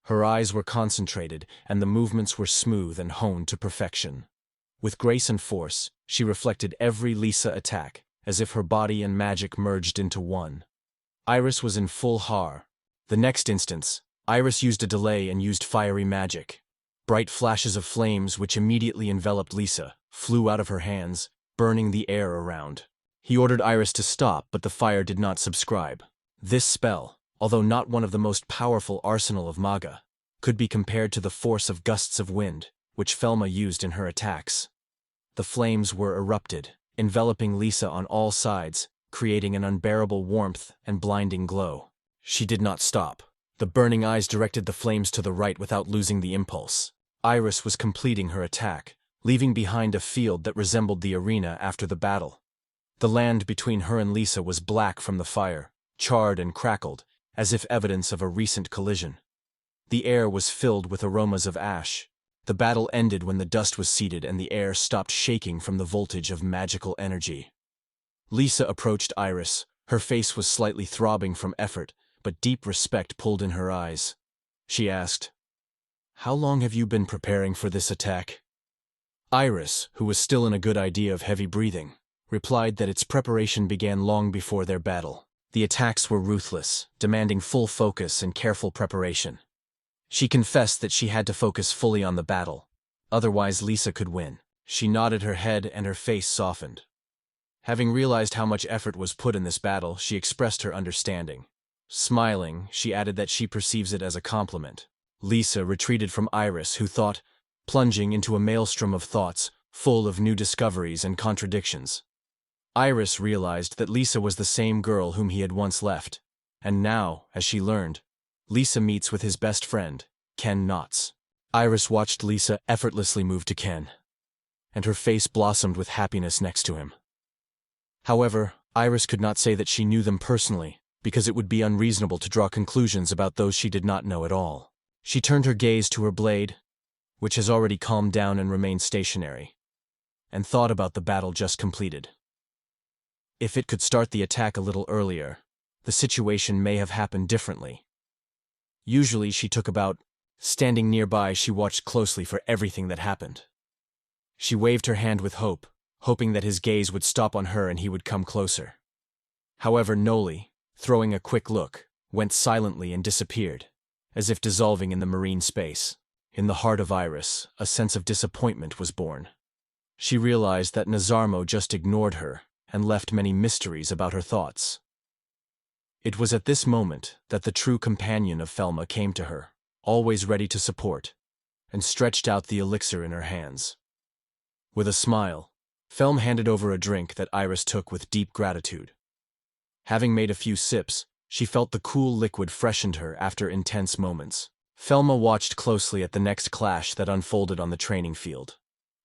Her eyes were concentrated, and the movements were smooth and honed to perfection. With grace and force, she reflected every Lisa attack, as if her body and magic merged into one. Iris was in full har. The next instance, Iris used a delay and used fiery magic. Bright flashes of flames, which immediately enveloped Lisa, flew out of her hands, burning the air around. He ordered Iris to stop, but the fire did not subscribe. This spell, although not one of the most powerful arsenal of Manga, could be compared to the force of gusts of wind, which Felma used in her attacks. The flames were erupted, enveloping Lisa on all sides, creating an unbearable warmth and blinding glow. She did not stop. The burning eyes directed the flames to the right without losing the impulse. Iris was completing her attack, leaving behind a field that resembled the arena after the battle. The land between her and Lisa was black from the fire, charred and crackled, as if evidence of a recent collision. The air was filled with aromas of ash. The battle ended when the dust was seated and the air stopped shaking from the voltage of magical energy. Lisa approached Iris. Her face was slightly throbbing from effort, but deep respect pulled in her eyes. She asked, "How long have you been preparing for this attack?" Iris, who was still in a good idea of heavy breathing, replied that its preparation began long before their battle. The attacks were ruthless, demanding full focus and careful preparation. She confessed that she had to focus fully on the battle, otherwise Lisa could win. She nodded her head and her face softened. Having realized how much effort was put in this battle, she expressed her understanding. Smiling, she added that she perceives it as a compliment. Lisa retreated from Iris, who thought, plunging into a maelstrom of thoughts, full of new discoveries and contradictions. Iris realized that Lisa was the same girl whom he had once left, and now, as she learned, Lisa meets with his best friend, Ken Knotts. Iris watched Lisa effortlessly move to Ken, and her face blossomed with happiness next to him. However, Iris could not say that she knew them personally, because it would be unreasonable to draw conclusions about those she did not know at all. She turned her gaze to her blade, which has already calmed down and remained stationary, and thought about the battle just completed. If it could start the attack a little earlier, the situation may have happened differently. Usually she took about. Standing nearby, she watched closely for everything that happened. She waved her hand with hope, hoping that his gaze would stop on her and he would come closer. However, Noli, throwing a quick look, went silently and disappeared, as if dissolving in the marine space. In the heart of Iris, a sense of disappointment was born. She realized that Nazarmo just ignored her and left many mysteries about her thoughts. It was at this moment that the true companion of Felma came to her, always ready to support, and stretched out the elixir in her hands. With a smile, Felm handed over a drink that Iris took with deep gratitude. Having made a few sips, she felt the cool liquid freshened her after intense moments. Felma watched closely at the next clash that unfolded on the training field.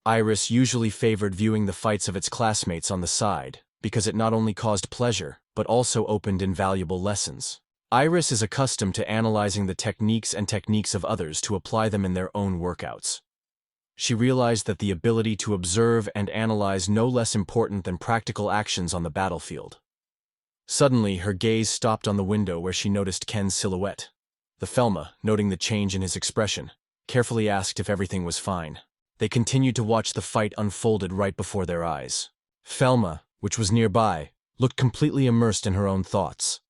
Iris usually favored viewing the fights of its classmates on the side, because it not only caused pleasure, but also opened invaluable lessons. Iris is accustomed to analyzing the techniques of others to apply them in their own workouts. She realized that the ability to observe and analyze no less important than practical actions on the battlefield. Suddenly, her gaze stopped on the window where she noticed Ken's silhouette. The Felma, noting the change in his expression, carefully asked if everything was fine. They continued to watch the fight unfolded right before their eyes. Felma, which was nearby, looked completely immersed in her own thoughts.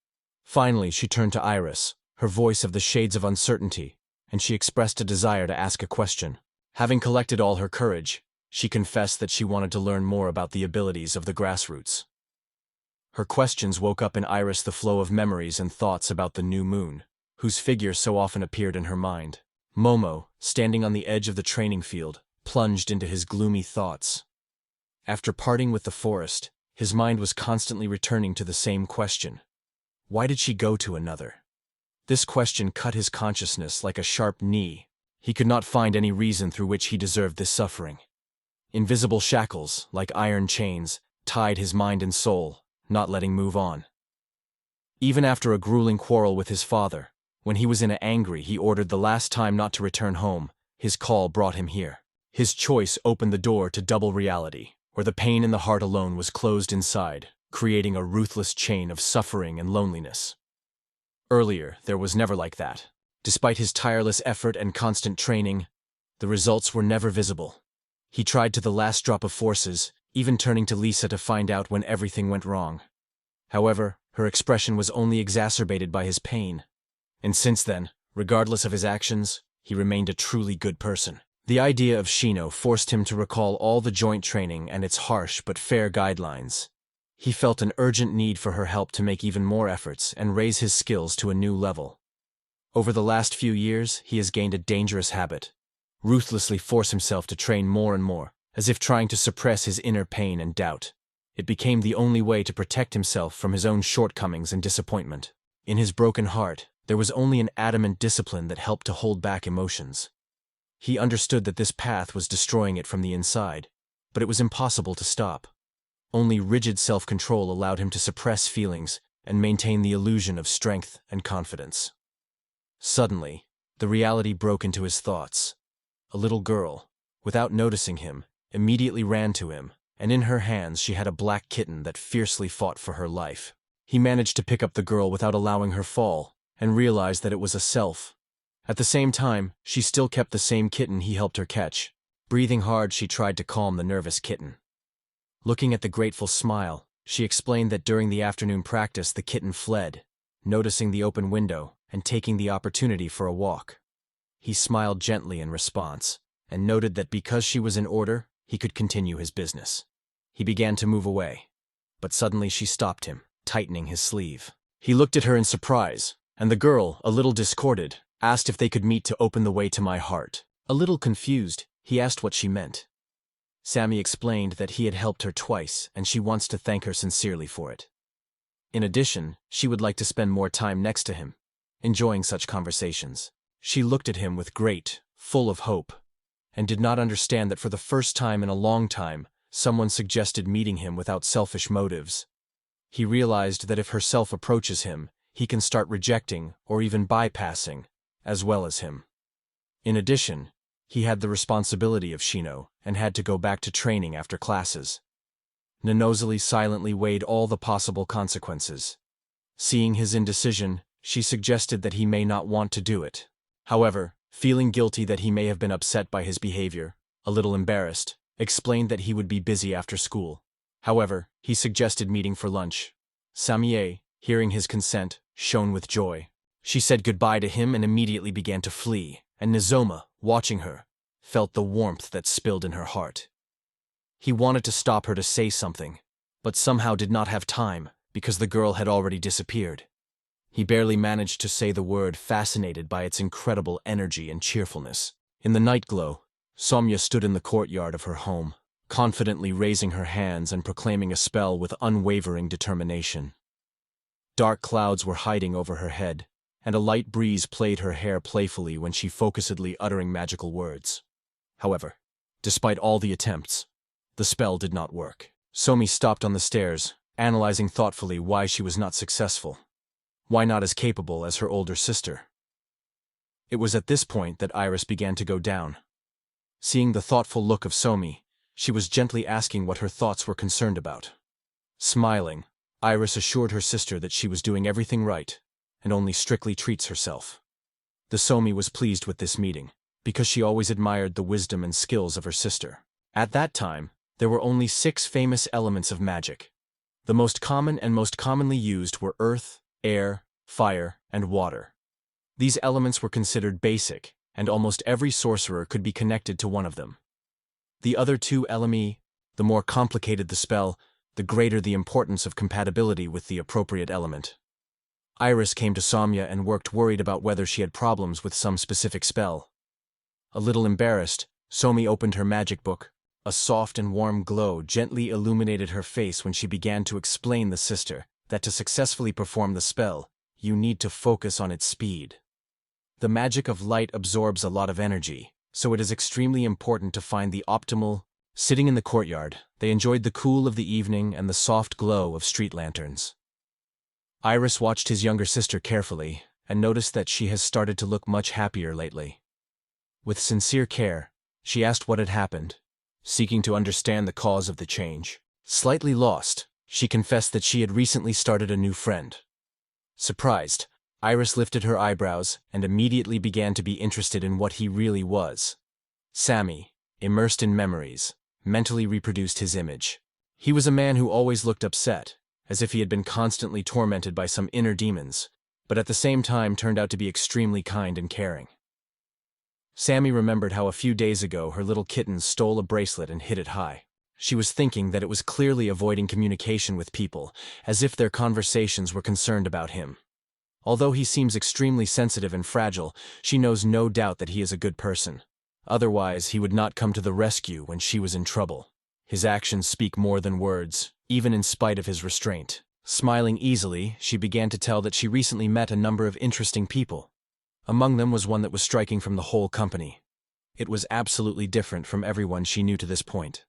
Finally, she turned to Iris, her voice of the shades of uncertainty, and she expressed a desire to ask a question. Having collected all her courage, she confessed that she wanted to learn more about the abilities of the grassroots. Her questions woke up in Iris the flow of memories and thoughts about the new moon, whose figure so often appeared in her mind. Momo, standing on the edge of the training field, plunged into his gloomy thoughts. After parting with the forest, his mind was constantly returning to the same question. Why did she go to another? This question cut his consciousness like a sharp knee. He could not find any reason through which he deserved this suffering. Invisible shackles, like iron chains, tied his mind and soul, not letting move on. Even after a grueling quarrel with his father, when he was angry he ordered the last time not to return home, his call brought him here. His choice opened the door to double reality, where the pain in the heart alone was closed inside, creating a ruthless chain of suffering and loneliness. Earlier, there was never like that. Despite his tireless effort and constant training, the results were never visible. He tried to the last drop of forces, even turning to Lisa to find out when everything went wrong. However, her expression was only exacerbated by his pain. And since then, regardless of his actions, he remained a truly good person. The idea of Shino forced him to recall all the joint training and its harsh but fair guidelines. He felt an urgent need for her help to make even more efforts and raise his skills to a new level. Over the last few years, he has gained a dangerous habit: ruthlessly force himself to train more and more, as if trying to suppress his inner pain and doubt. It became the only way to protect himself from his own shortcomings and disappointment. In his broken heart, there was only an adamant discipline that helped to hold back emotions. He understood that this path was destroying it from the inside, but it was impossible to stop. Only rigid self-control allowed him to suppress feelings and maintain the illusion of strength and confidence. Suddenly, the reality broke into his thoughts. A little girl, without noticing him, immediately ran to him, and in her hands she had a black kitten that fiercely fought for her life. He managed to pick up the girl without allowing her fall, and realized that it was a self. At the same time, she still kept the same kitten he helped her catch. Breathing hard, she tried to calm the nervous kitten. Looking at the grateful smile, she explained that during the afternoon practice the kitten fled, noticing the open window and taking the opportunity for a walk. He smiled gently in response, and noted that because she was in order, he could continue his business. He began to move away, but suddenly she stopped him, tightening his sleeve. He looked at her in surprise, and the girl, a little discorded, asked if they could meet to open the way to my heart. A little confused, he asked what she meant. Sammy explained that he had helped her twice, and she wants to thank her sincerely for it. In addition, she would like to spend more time next to him, enjoying such conversations. She looked at him with great, full of hope, and did not understand that for the first time in a long time, someone suggested meeting him without selfish motives. He realized that if herself approaches him, he can start rejecting or even bypassing, as well as him. In addition, he had the responsibility of Shino and had to go back to training after classes. Nanozali silently weighed all the possible consequences. Seeing his indecision, she suggested that he may not want to do it. However, feeling guilty that he may have been upset by his behavior, a little embarrassed, explained that he would be busy after school. However, he suggested meeting for lunch. Samie, hearing his consent, shone with joy. She said goodbye to him and immediately began to flee, and Nizoma, watching her, felt the warmth that spilled in her heart. He wanted to stop her to say something, but somehow did not have time because the girl had already disappeared. He barely managed to say the word, fascinated by its incredible energy and cheerfulness. In the night glow, Somia stood in the courtyard of her home, confidently raising her hands and proclaiming a spell with unwavering determination. Dark clouds were hiding over her head, and a light breeze played her hair playfully when she focusedly uttering magical words. However, despite all the attempts, the spell did not work. Somi stopped on the stairs, analyzing thoughtfully why she was not successful. Why not as capable as her older sister? It was at this point that Iris began to go down. Seeing the thoughtful look of Somi, she was gently asking what her thoughts were concerned about. Smiling, Iris assured her sister that she was doing everything right, and only strictly treats herself. The Somi was pleased with this meeting, because she always admired the wisdom and skills of her sister. At that time, there were only 6 famous elements of magic. The most common and most commonly used were earth, air, fire, and water. These elements were considered basic, and almost every sorcerer could be connected to one of them. The other 2 elements, the more complicated the spell, the greater the importance of compatibility with the appropriate element. Iris came to Somia and worried about whether she had problems with some specific spell. A little embarrassed, Somi opened her magic book. A soft and warm glow gently illuminated her face when she began to explain the sister that to successfully perform the spell, you need to focus on its speed. The magic of light absorbs a lot of energy, so it is extremely important to find the optimal. Sitting in the courtyard, they enjoyed the cool of the evening and the soft glow of street lanterns. Iris watched his younger sister carefully and noticed that she has started to look much happier lately. With sincere care, she asked what had happened, seeking to understand the cause of the change. Slightly lost, she confessed that she had recently started a new friend. Surprised, Iris lifted her eyebrows and immediately began to be interested in what he really was. Sammy, immersed in memories, mentally reproduced his image. He was a man who always looked upset, as if he had been constantly tormented by some inner demons, but at the same time turned out to be extremely kind and caring. Sammy remembered how a few days ago her little kitten stole a bracelet and hid it high. She was thinking that it was clearly avoiding communication with people, as if their conversations were concerned about him. Although he seems extremely sensitive and fragile, she knows no doubt that he is a good person. Otherwise, he would not come to the rescue when she was in trouble. His actions speak more than words, even in spite of his restraint. Smiling easily, she began to tell that she recently met a number of interesting people. Among them was one that was striking from the whole company. It was absolutely different from everyone she knew to this point.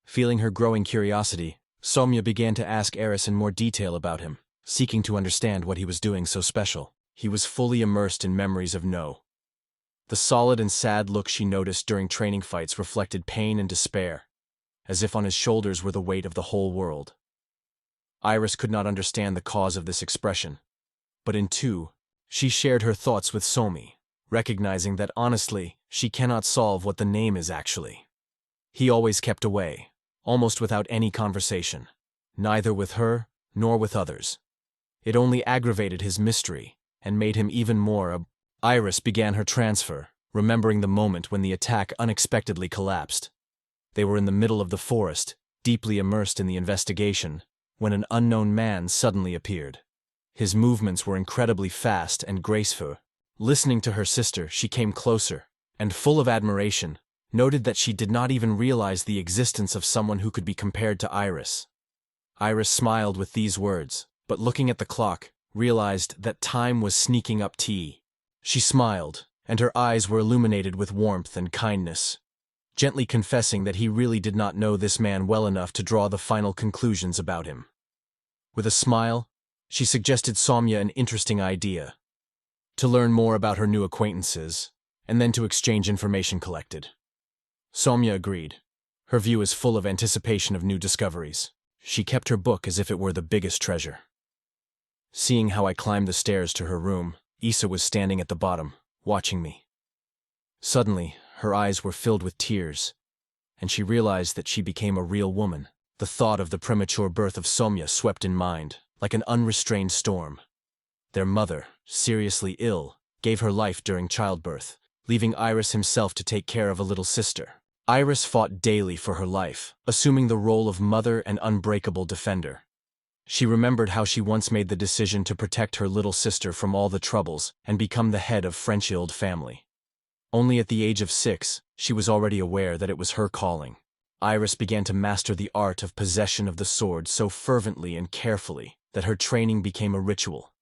Feeling her growing curiosity, Somia began to ask Eris in more detail about him, seeking to understand what he was doing so special. He was fully immersed in memories of No. The solid and sad look she noticed during training fights reflected pain and despair, as if on his shoulders were the weight of the whole world. Iris could not understand the cause of this expression, but in two, she shared her thoughts with Somi, recognizing that honestly, she cannot solve what the name is actually. He always kept away, almost without any conversation, neither with her nor with others. It only aggravated his mystery and made him even more. Iris began her transfer, remembering the moment when the attack unexpectedly collapsed. They were in the middle of the forest, deeply immersed in the investigation, when an unknown man suddenly appeared. His movements were incredibly fast and graceful. Listening to her sister, she came closer, and full of admiration, noted that she did not even realize the existence of someone who could be compared to Iris. Iris smiled with these words, but looking at the clock, realized that time was sneaking up. She smiled, and her eyes were illuminated with warmth and kindness, gently confessing that he really did not know this man well enough to draw the final conclusions about him. With a smile, she suggested Somia an interesting idea: to learn more about her new acquaintances, and then to exchange information collected. Somia agreed. Her view is full of anticipation of new discoveries. She kept her book as if it were the biggest treasure. Seeing how I climbed the stairs to her room, Issa was standing at the bottom, watching me. Suddenly, her eyes were filled with tears, and she realized that she became a real woman. The thought of the premature birth of Somia swept in mind, like an unrestrained storm. Their mother, seriously ill, gave her life during childbirth, leaving Iris himself to take care of a little sister. Iris fought daily for her life, assuming the role of mother and unbreakable defender. She remembered how she once made the decision to protect her little sister from all the troubles and become the head of Frenchild's family. Only at the age of 6, she was already aware that it was her calling. Iris began to master the art of possession of the sword so fervently and carefully that her training became a ritual,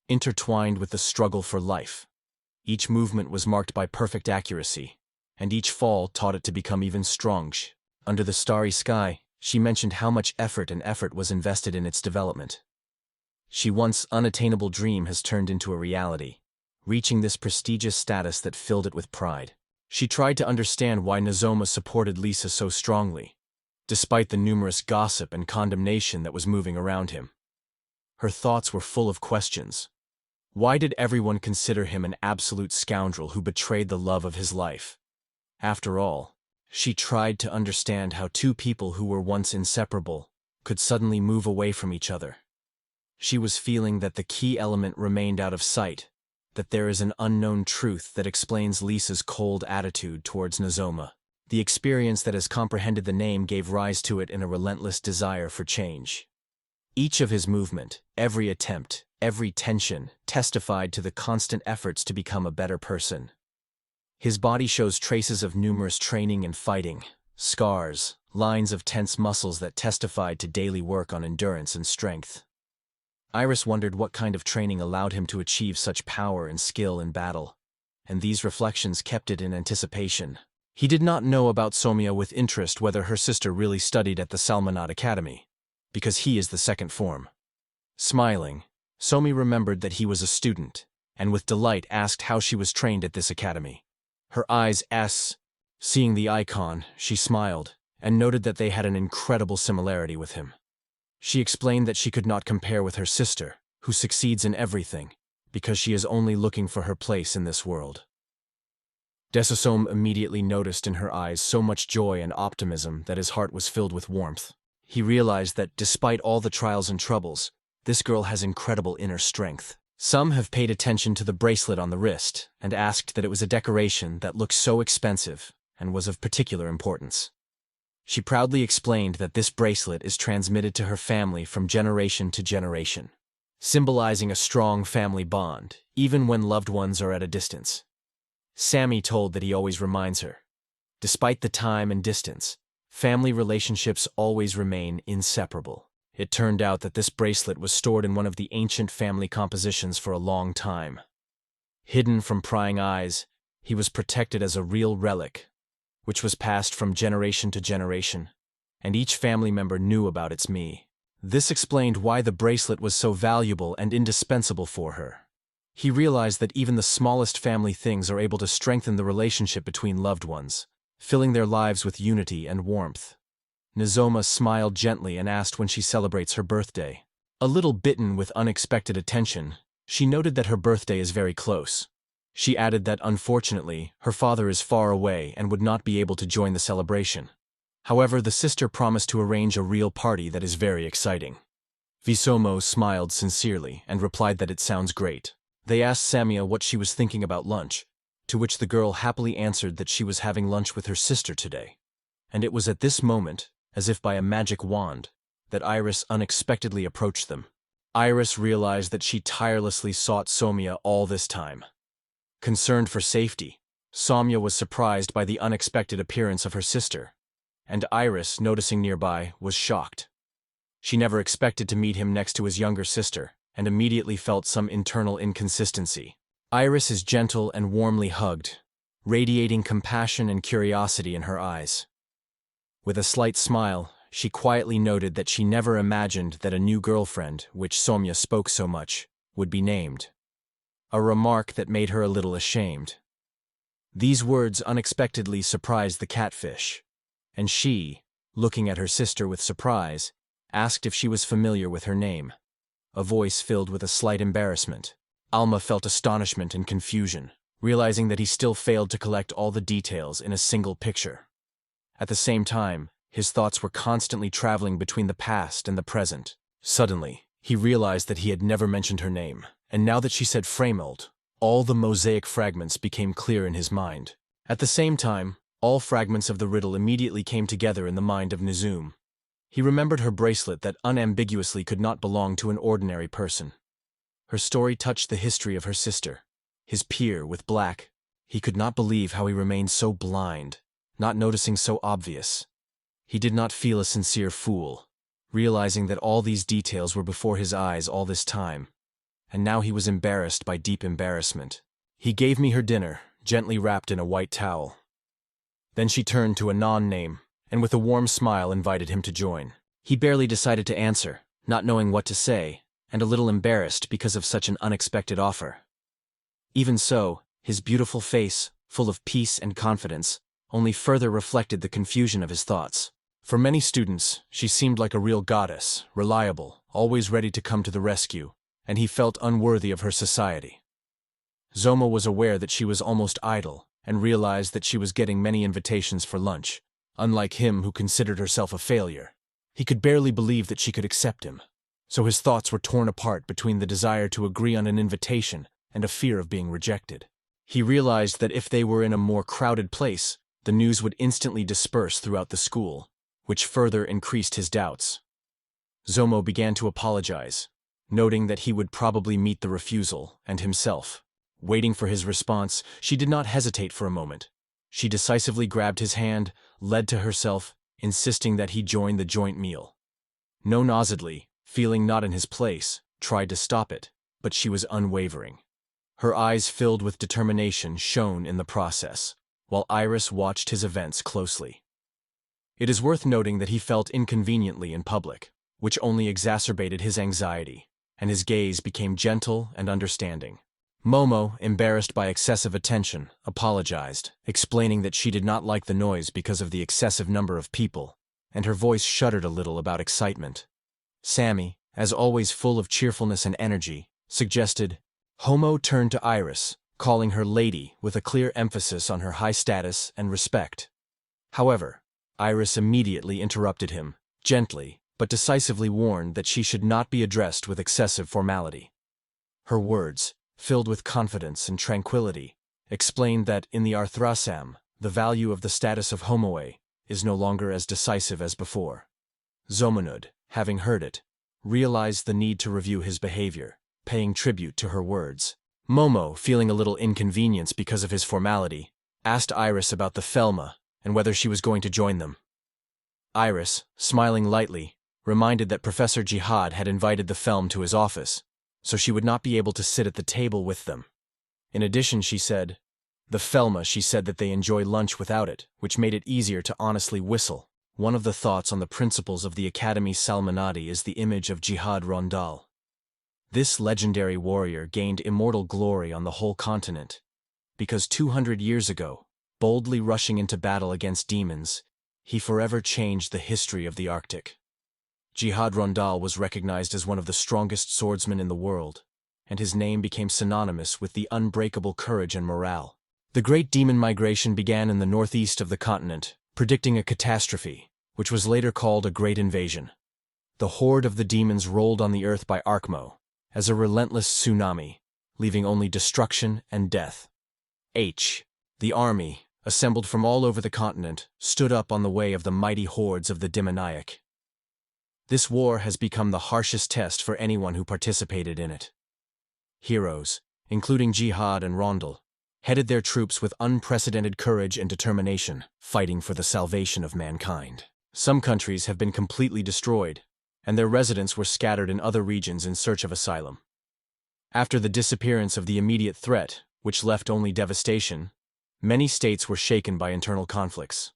intertwined with the struggle for life. Each movement was marked by perfect accuracy, and each fall taught it to become even stronger. Under the starry sky, she mentioned how much effort was invested in its development. She once unattainable dream has turned into a reality, reaching this prestigious status that filled it with pride. She tried to understand why Nozoma supported Lisa so strongly, despite the numerous gossip and condemnation that was moving around him. Her thoughts were full of questions. Why did everyone consider him an absolute scoundrel who betrayed the love of his life? After all, she tried to understand how two people who were once inseparable could suddenly move away from each other. She was feeling that the key element remained out of sight, that there is an unknown truth that explains Lisa's cold attitude towards Nozoma. The experience that has comprehended the name gave rise to it in a relentless desire for change. Each of his movement, every attempt, every tension, testified to the constant efforts to become a better person. His body shows traces of numerous training and fighting, scars, lines of tense muscles that testified to daily work on endurance and strength. Iris wondered what kind of training allowed him to achieve such power and skill in battle, and these reflections kept it in anticipation. He did not know about Somia with interest whether her sister really studied at the Salmanat Academy, because he is the second form. Smiling, Somi remembered that he was a student, and with delight asked how she was trained at this academy. Her eyes seeing the icon, she smiled, and noted that they had an incredible similarity with him. She explained that she could not compare with her sister, who succeeds in everything, because she is only looking for her place in this world. Desosom immediately noticed in her eyes so much joy and optimism that his heart was filled with warmth. He realized that, despite all the trials and troubles, this girl has incredible inner strength. Some have paid attention to the bracelet on the wrist and asked that it was a decoration that looked so expensive and was of particular importance. She proudly explained that this bracelet is transmitted to her family from generation to generation, symbolizing a strong family bond, even when loved ones are at a distance. Sammy told that he always reminds her, despite the time and distance, family relationships always remain inseparable. It turned out that this bracelet was stored in one of the ancient family compositions for a long time. Hidden from prying eyes, he was protected as a real relic, which was passed from generation to generation, and each family member knew about its me. This explained why the bracelet was so valuable and indispensable for her. He realized that even the smallest family things are able to strengthen the relationship between loved ones, filling their lives with unity and warmth. Nozoma smiled gently and asked when she celebrates her birthday. A little bitten with unexpected attention, she noted that her birthday is very close. She added that, unfortunately, her father is far away and would not be able to join the celebration. However, the sister promised to arrange a real party that is very exciting. Visomo smiled sincerely and replied that it sounds great. They asked Samia what she was thinking about lunch, to which the girl happily answered that she was having lunch with her sister today. And it was at this moment, as if by a magic wand, that Iris unexpectedly approached them. Iris realized that she tirelessly sought Somia all this time. Concerned for safety, Somia was surprised by the unexpected appearance of her sister, and Iris, noticing nearby, was shocked. She never expected to meet him next to his younger sister, and immediately felt some internal inconsistency. Iris is gentle and warmly hugged, radiating compassion and curiosity in her eyes. With a slight smile, she quietly noted that she never imagined that a new girlfriend, which Somia spoke so much, would be named. A remark that made her a little ashamed. These words unexpectedly surprised the catfish, and she, looking at her sister with surprise, asked if she was familiar with her name. A voice filled with a slight embarrassment. Alma felt astonishment and confusion, realizing that he still failed to collect all the details in a single picture. At the same time, his thoughts were constantly traveling between the past and the present. Suddenly, he realized that he had never mentioned her name, and now that she said frameold, all the mosaic fragments became clear in his mind. At the same time, all fragments of the riddle immediately came together in the mind of Nizum. He remembered her bracelet that unambiguously could not belong to an ordinary person. Her story touched the history of her sister, his peer with black. He could not believe how he remained so blind, not noticing so obvious. He did not feel a sincere fool, realizing that all these details were before his eyes all this time, and now he was embarrassed by deep embarrassment. He gave me her dinner, gently wrapped in a white towel. Then she turned to a non-name, and with a warm smile invited him to join. He barely decided to answer, not knowing what to say, and a little embarrassed because of such an unexpected offer. Even so, his beautiful face, full of peace and confidence, only further reflected the confusion of his thoughts. For many students, she seemed like a real goddess, reliable, always ready to come to the rescue, and he felt unworthy of her society. Zoma was aware that she was almost idle, and realized that she was getting many invitations for lunch, unlike him who considered herself a failure. He could barely believe that she could accept him, so his thoughts were torn apart between the desire to agree on an invitation and a fear of being rejected. He realized that if they were in a more crowded place, the news would instantly disperse throughout the school, which further increased his doubts. Zomo began to apologize, noting that he would probably meet the refusal, and himself. Waiting for his response, she did not hesitate for a moment. She decisively grabbed his hand, led to herself, insisting that he join the joint meal. No-nossedly, feeling not in his place, tried to stop it, but she was unwavering. Her eyes filled with determination shone in the process, while Iris watched his events closely. It is worth noting that he felt inconveniently in public, which only exacerbated his anxiety, and his gaze became gentle and understanding. Momo, embarrassed by excessive attention, apologized, explaining that she did not like the noise because of the excessive number of people, and her voice shuddered a little about excitement. Sammy, as always full of cheerfulness and energy, suggested. Homo turned to Iris, calling her lady with a clear emphasis on her high status and respect. However, Iris immediately interrupted him, gently but decisively warned that she should not be addressed with excessive formality. Her words, filled with confidence and tranquility, explained that in the Arthrasam, the value of the status of Homoe is no longer as decisive as before. Zomanud, having heard it, realized the need to review his behavior, paying tribute to her words. Momo, feeling a little inconvenience because of his formality, asked Iris about the Felma and whether she was going to join them. Iris, smiling lightly, reminded that Professor Jihad had invited the Felm to his office, so she would not be able to sit at the table with them. In addition, she said, the Felma, she said that they enjoy lunch without it, which made it easier to honestly whistle. One of the thoughts on the principles of the Academy Salmanati is the image of Jihad Rondal. This legendary warrior gained immortal glory on the whole continent, because 200 years ago, boldly rushing into battle against demons, he forever changed the history of the Arctic. Jihad Rondal was recognized as one of the strongest swordsmen in the world, and his name became synonymous with the unbreakable courage and morale. The Great Demon Migration began in the northeast of the continent, predicting a catastrophe, which was later called a Great Invasion. The horde of the demons rolled on the earth by Arkmo, as a relentless tsunami, leaving only destruction and death. The army, assembled from all over the continent, stood up on the way of the mighty hordes of the demoniac. This war has become the harshest test for anyone who participated in it. Heroes, including Jihad and Rondal, headed their troops with unprecedented courage and determination, fighting for the salvation of mankind. Some countries have been completely destroyed, and their residents were scattered in other regions in search of asylum. After the disappearance of the immediate threat, which left only devastation, many states were shaken by internal conflicts.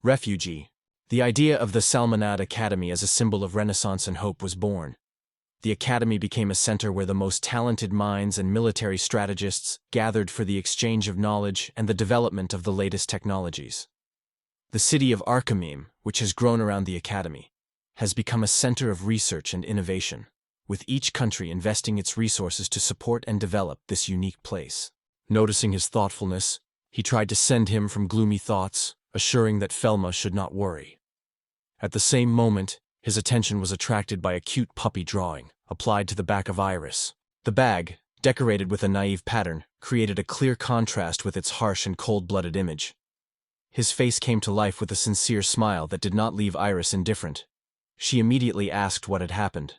Refugee. The idea of the Salmanad Academy as a symbol of renaissance and hope was born. The academy became a center where the most talented minds and military strategists gathered for the exchange of knowledge and the development of the latest technologies. The city of Arkamim, which has grown around the academy, has become a center of research and innovation, with each country investing its resources to support and develop this unique place. Noticing his thoughtfulness, he tried to send him from gloomy thoughts, assuring that Felma should not worry. At the same moment, his attention was attracted by a cute puppy drawing, applied to the back of Iris. The bag, decorated with a naive pattern, created a clear contrast with its harsh and cold-blooded image. His face came to life with a sincere smile that did not leave Iris indifferent. She immediately asked what had happened.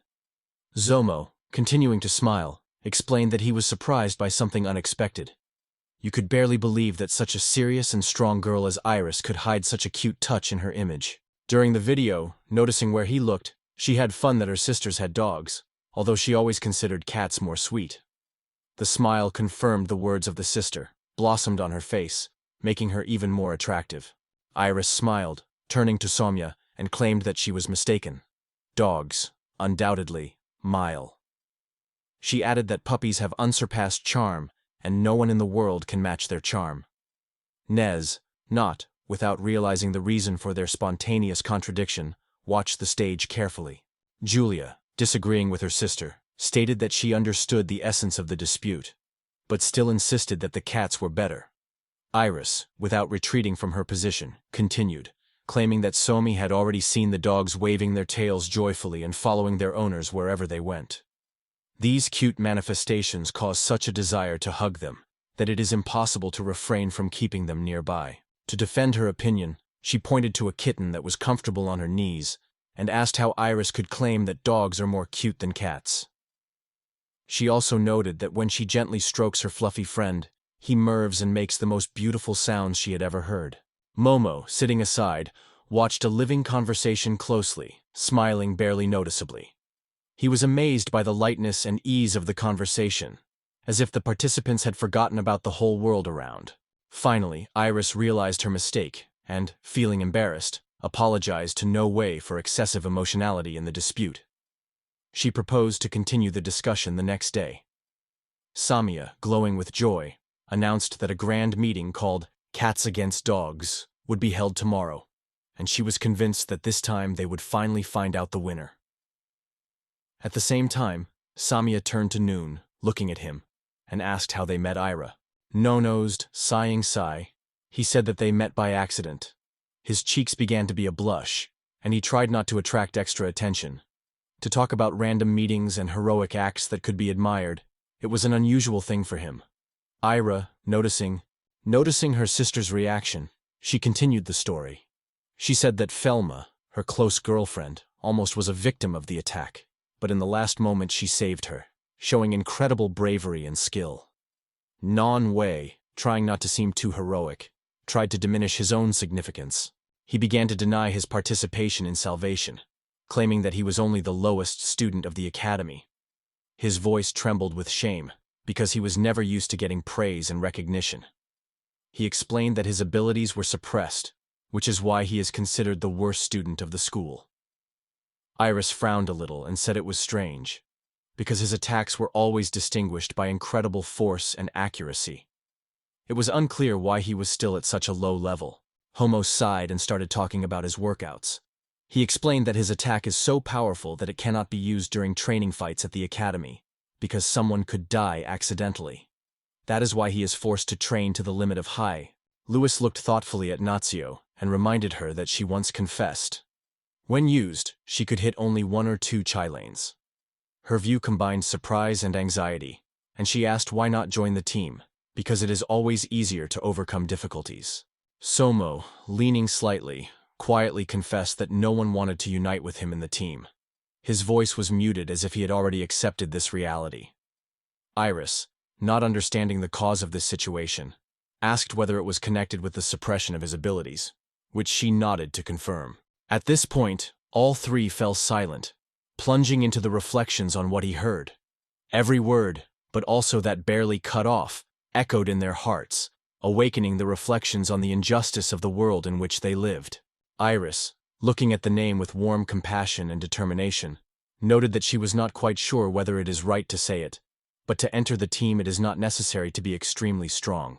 Zomo, continuing to smile, explained that he was surprised by something unexpected. You could barely believe that such a serious and strong girl as Iris could hide such a cute touch in her image. During the video, noticing where he looked, she had fun that her sisters had dogs, although she always considered cats more sweet. The smile confirmed the words of the sister, blossomed on her face, making her even more attractive. Iris smiled, turning to Somia, and claimed that she was mistaken. Dogs, undoubtedly, Mile. She added that puppies have unsurpassed charm, and no one in the world can match their charm. Nez, not, without realizing the reason for their spontaneous contradiction, watched the stage carefully. Julia, disagreeing with her sister, stated that she understood the essence of the dispute, but still insisted that the cats were better. Iris, without retreating from her position, continued, claiming that Somi had already seen the dogs waving their tails joyfully and following their owners wherever they went. These cute manifestations cause such a desire to hug them that it is impossible to refrain from keeping them nearby. To defend her opinion, she pointed to a kitten that was comfortable on her knees and asked how Iris could claim that dogs are more cute than cats. She also noted that when she gently strokes her fluffy friend, he murrs and makes the most beautiful sounds she had ever heard. Momo, sitting aside, watched a living conversation closely, smiling barely noticeably. He was amazed by the lightness and ease of the conversation, as if the participants had forgotten about the whole world around. Finally, Iris realized her mistake and, feeling embarrassed, apologized to No Way for excessive emotionality in the dispute. She proposed to continue the discussion the next day. Somia, glowing with joy, announced that a grand meeting called Cats Against Dogs would be held tomorrow, and she was convinced that this time they would finally find out the winner. At the same time, Somia turned to Noon, looking at him, and asked how they met Ira. No-nosed, sighing sigh, he said that they met by accident. His cheeks began to be a blush, and he tried not to attract extra attention. To talk about random meetings and heroic acts that could be admired, it was an unusual thing for him. Ira, noticing her sister's reaction, she continued the story. She said that Felma, her close girlfriend, almost was a victim of the attack, but in the last moment she saved her, showing incredible bravery and skill. Non Wei, trying not to seem too heroic, tried to diminish his own significance. He began to deny his participation in salvation, claiming that he was only the lowest student of the academy. His voice trembled with shame, because he was never used to getting praise and recognition. He explained that his abilities were suppressed, which is why he is considered the worst student of the school. Iris frowned a little and said it was strange, because his attacks were always distinguished by incredible force and accuracy. It was unclear why he was still at such a low level. Homo sighed and started talking about his workouts. He explained that his attack is so powerful that it cannot be used during training fights at the academy, because someone could die accidentally. That is why he is forced to train to the limit of high. Louis looked thoughtfully at Natsuo and reminded her that she once confessed. When used, she could hit only 1 or 2 chai lanes. Her view combined surprise and anxiety, and she asked why not join the team, because it is always easier to overcome difficulties. Somo, leaning slightly, quietly confessed that no one wanted to unite with him in the team. His voice was muted as if he had already accepted this reality. Iris, not understanding the cause of this situation, asked whether it was connected with the suppression of his abilities, which she nodded to confirm. At this point, all three fell silent, plunging into the reflections on what he heard. Every word, but also that barely cut off, echoed in their hearts, awakening the reflections on the injustice of the world in which they lived. Iris, looking at the name with warm compassion and determination, noted that she was not quite sure whether it is right to say it, but to enter the team it is not necessary to be extremely strong.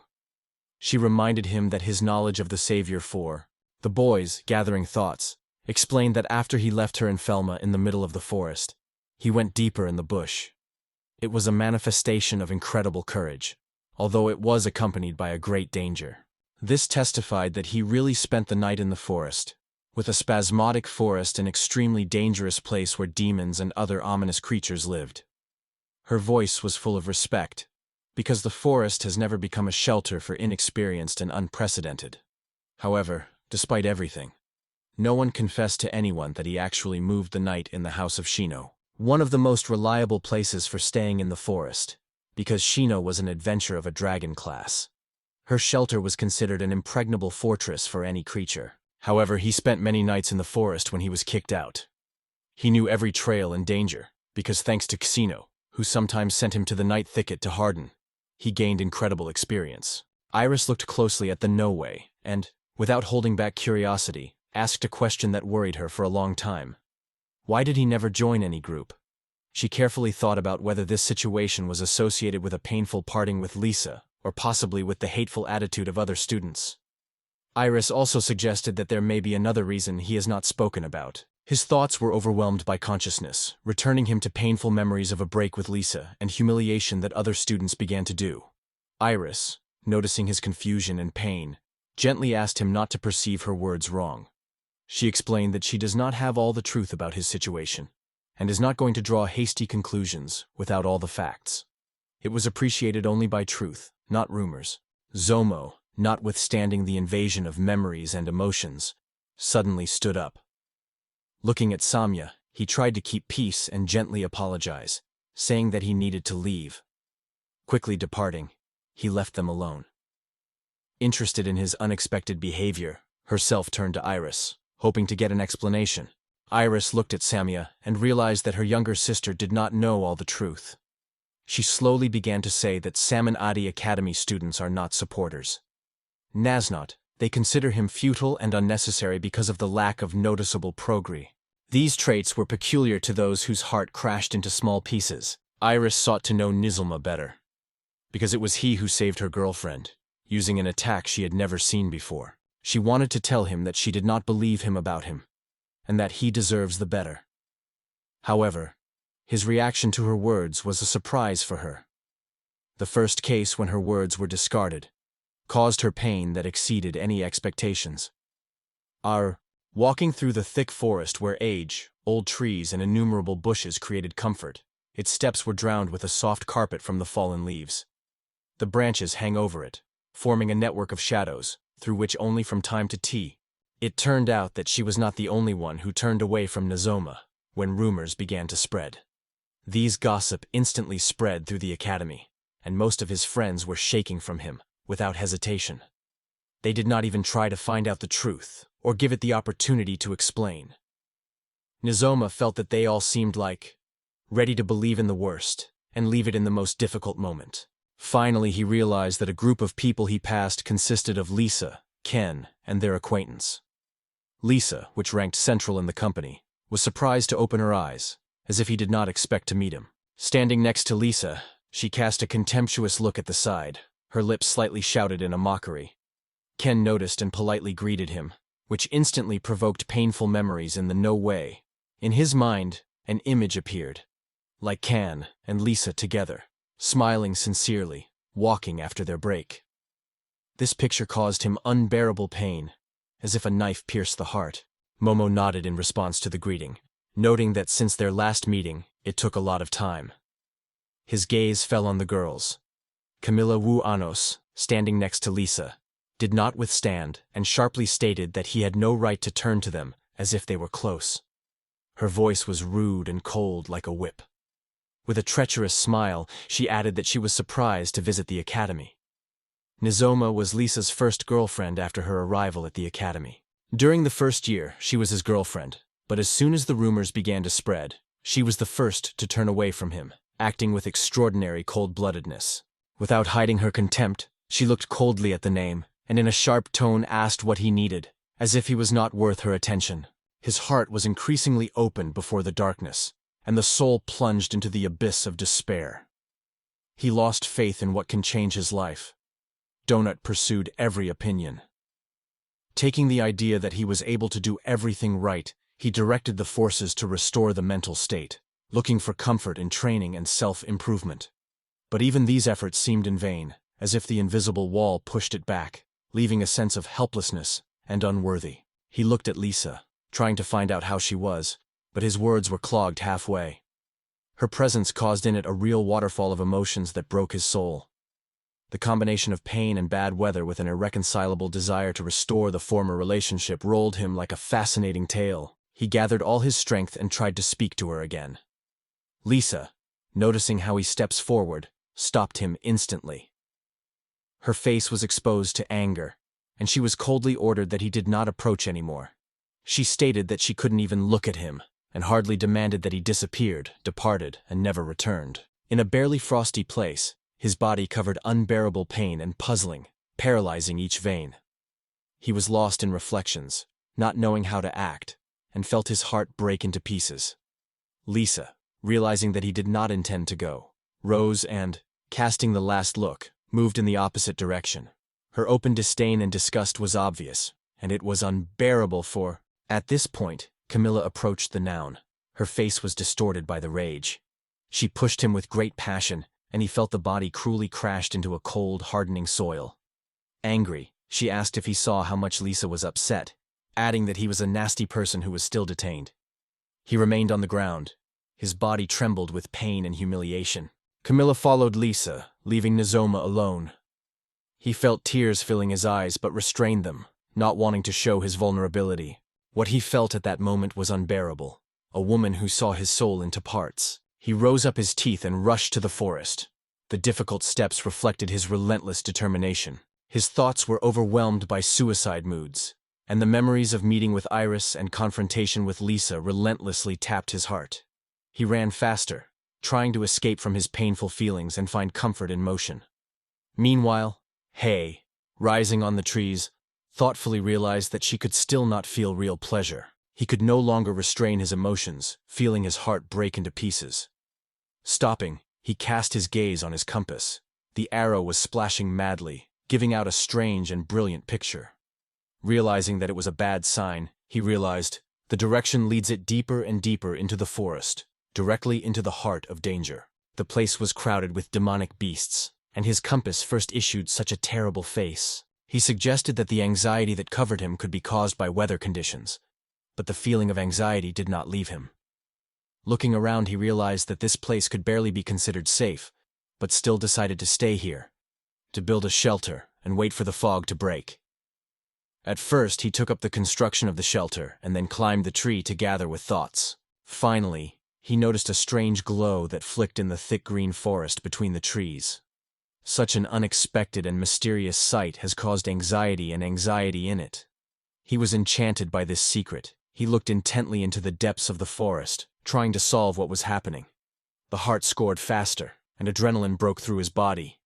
She reminded him that his knowledge of the Savior for the boys, gathering thoughts, explained that after he left her and Felma in the middle of the forest, he went deeper in the bush. It was a manifestation of incredible courage, although it was accompanied by a great danger. This testified that he really spent the night in the forest, with a spasmodic forest, an extremely dangerous place where demons and other ominous creatures lived. Her voice was full of respect, because the forest has never become a shelter for inexperienced and unprecedented. However, despite everything, no one confessed to anyone that he actually moved the night in the house of Shino, one of the most reliable places for staying in the forest, because Shino was an adventurer of a dragon class. Her shelter was considered an impregnable fortress for any creature. However, he spent many nights in the forest when he was kicked out. He knew every trail and danger, because thanks to Casino, who sometimes sent him to the night thicket to harden, he gained incredible experience. Iris looked closely at the no-way and, without holding back curiosity, asked a question that worried her for a long time. Why did he never join any group? She carefully thought about whether this situation was associated with a painful parting with Lisa, or possibly with the hateful attitude of other students. Iris also suggested that there may be another reason he has not spoken about. His thoughts were overwhelmed by consciousness, returning him to painful memories of a break with Lisa and humiliation that other students began to do. Iris, noticing his confusion and pain, gently asked him not to perceive her words wrong. She explained that she does not have all the truth about his situation, and is not going to draw hasty conclusions without all the facts. It was appreciated only by truth, not rumors. Zomo, notwithstanding the invasion of memories and emotions, suddenly stood up. Looking at Somia, he tried to keep peace and gently apologize, saying that he needed to leave. Quickly departing, he left them alone. Interested in his unexpected behavior, herself turned to Iris, hoping to get an explanation. Iris looked at Somia and realized that her younger sister did not know all the truth. She slowly began to say that Salmon Adi Academy students are not supporters. Not, they consider him futile and unnecessary because of the lack of noticeable progress. These traits were peculiar to those whose heart crashed into small pieces. Iris sought to know Nizuma better, because it was he who saved her girlfriend, using an attack she had never seen before. She wanted to tell him that she did not believe him about him, and that he deserves the better. However, his reaction to her words was a surprise for her. The first case when her words were discarded caused her pain that exceeded any expectations. Walking through the thick forest where age, old trees, and innumerable bushes created comfort, its steps were drowned with a soft carpet from the fallen leaves. The branches hang over it, forming a network of shadows, through which only from time to time. It turned out that she was not the only one who turned away from Nizoma when rumors began to spread. These gossip instantly spread through the academy, and most of his friends were shaking from him, without hesitation. They did not even try to find out the truth, or give it the opportunity to explain. Nizoma felt that they all seemed like ready to believe in the worst, and leave it in the most difficult moment. Finally, he realized that a group of people he passed consisted of Lisa, Ken, and their acquaintance. Lisa, which ranked central in the company, was surprised to open her eyes, as if he did not expect to meet him. Standing next to Lisa, she cast a contemptuous look at the side, her lips slightly shouted in a mockery. Ken noticed and politely greeted him, which instantly provoked painful memories in the no way. In his mind, an image appeared, like Ken and Lisa together, smiling sincerely, walking after their break. This picture caused him unbearable pain, as if a knife pierced the heart. Momo nodded in response to the greeting, noting that since their last meeting, it took a lot of time. His gaze fell on the girls. Camilla Wu Anos, standing next to Lisa, did not withstand and sharply stated that he had no right to turn to them as if they were close. Her voice was rude and cold like a whip. With a treacherous smile, she added that she was surprised to visit the academy. Nizoma was Lisa's first girlfriend after her arrival at the academy. During the first year, she was his girlfriend, but as soon as the rumors began to spread, she was the first to turn away from him, acting with extraordinary cold-bloodedness. Without hiding her contempt, she looked coldly at the name, and in a sharp tone asked what he needed, as if he was not worth her attention. His heart was increasingly opened before the darkness, and the soul plunged into the abyss of despair. He lost faith in what can change his life. Donut pursued every opinion. Taking the idea that he was able to do everything right, he directed the forces to restore the mental state, looking for comfort in training and self-improvement. But even these efforts seemed in vain, as if the invisible wall pushed it back, leaving a sense of helplessness and unworthy. He looked at Lisa, trying to find out how she was, but his words were clogged halfway. Her presence caused in it a real waterfall of emotions that broke his soul. The combination of pain and bad weather with an irreconcilable desire to restore the former relationship rolled him like a fascinating tale. He gathered all his strength and tried to speak to her again. Lisa, noticing how he steps forward, stopped him instantly. Her face was exposed to anger, and she was coldly ordered that he did not approach anymore. She stated that she couldn't even look at him, and hardly demanded that he disappeared, departed, and never returned. In a barely frosty place, his body covered unbearable pain and puzzling, paralyzing each vein. He was lost in reflections, not knowing how to act, and felt his heart break into pieces. Lisa, realizing that he did not intend to go, rose and, casting the last look, moved in the opposite direction. Her open disdain and disgust was obvious, and it was unbearable for— At this point, Camilla approached the noun. Her face was distorted by the rage. She pushed him with great passion, and he felt the body cruelly crashed into a cold, hardening soil. Angry, she asked if he saw how much Lisa was upset, adding that he was a nasty person who was still detained. He remained on the ground. His body trembled with pain and humiliation. Camilla followed Lisa, leaving Nozoma alone. He felt tears filling his eyes but restrained them, not wanting to show his vulnerability. What he felt at that moment was unbearable. A woman who saw his soul into parts. He rose up his teeth and rushed to the forest. The difficult steps reflected his relentless determination. His thoughts were overwhelmed by suicide moods, and the memories of meeting with Iris and confrontation with Lisa relentlessly tapped his heart. He ran faster, trying to escape from his painful feelings and find comfort in motion. Meanwhile, Hay, rising on the trees, thoughtfully realized that she could still not feel real pleasure. He could no longer restrain his emotions, feeling his heart break into pieces. Stopping, he cast his gaze on his compass. The arrow was splashing madly, giving out a strange and brilliant picture. Realizing that it was a bad sign, he realized the direction leads it deeper and deeper into the forest, directly into the heart of danger. The place was crowded with demonic beasts, and his compass first issued such a terrible face. He suggested that the anxiety that covered him could be caused by weather conditions, but the feeling of anxiety did not leave him. Looking around, he realized that this place could barely be considered safe, but still decided to stay here, to build a shelter and wait for the fog to break. At first, he took up the construction of the shelter and then climbed the tree to gather with thoughts. Finally, he noticed a strange glow that flicked in the thick green forest between the trees. Such an unexpected and mysterious sight has caused anxiety in it. He was enchanted by this secret. He looked intently into the depths of the forest, trying to solve what was happening. The heart scored faster, and adrenaline broke through his body.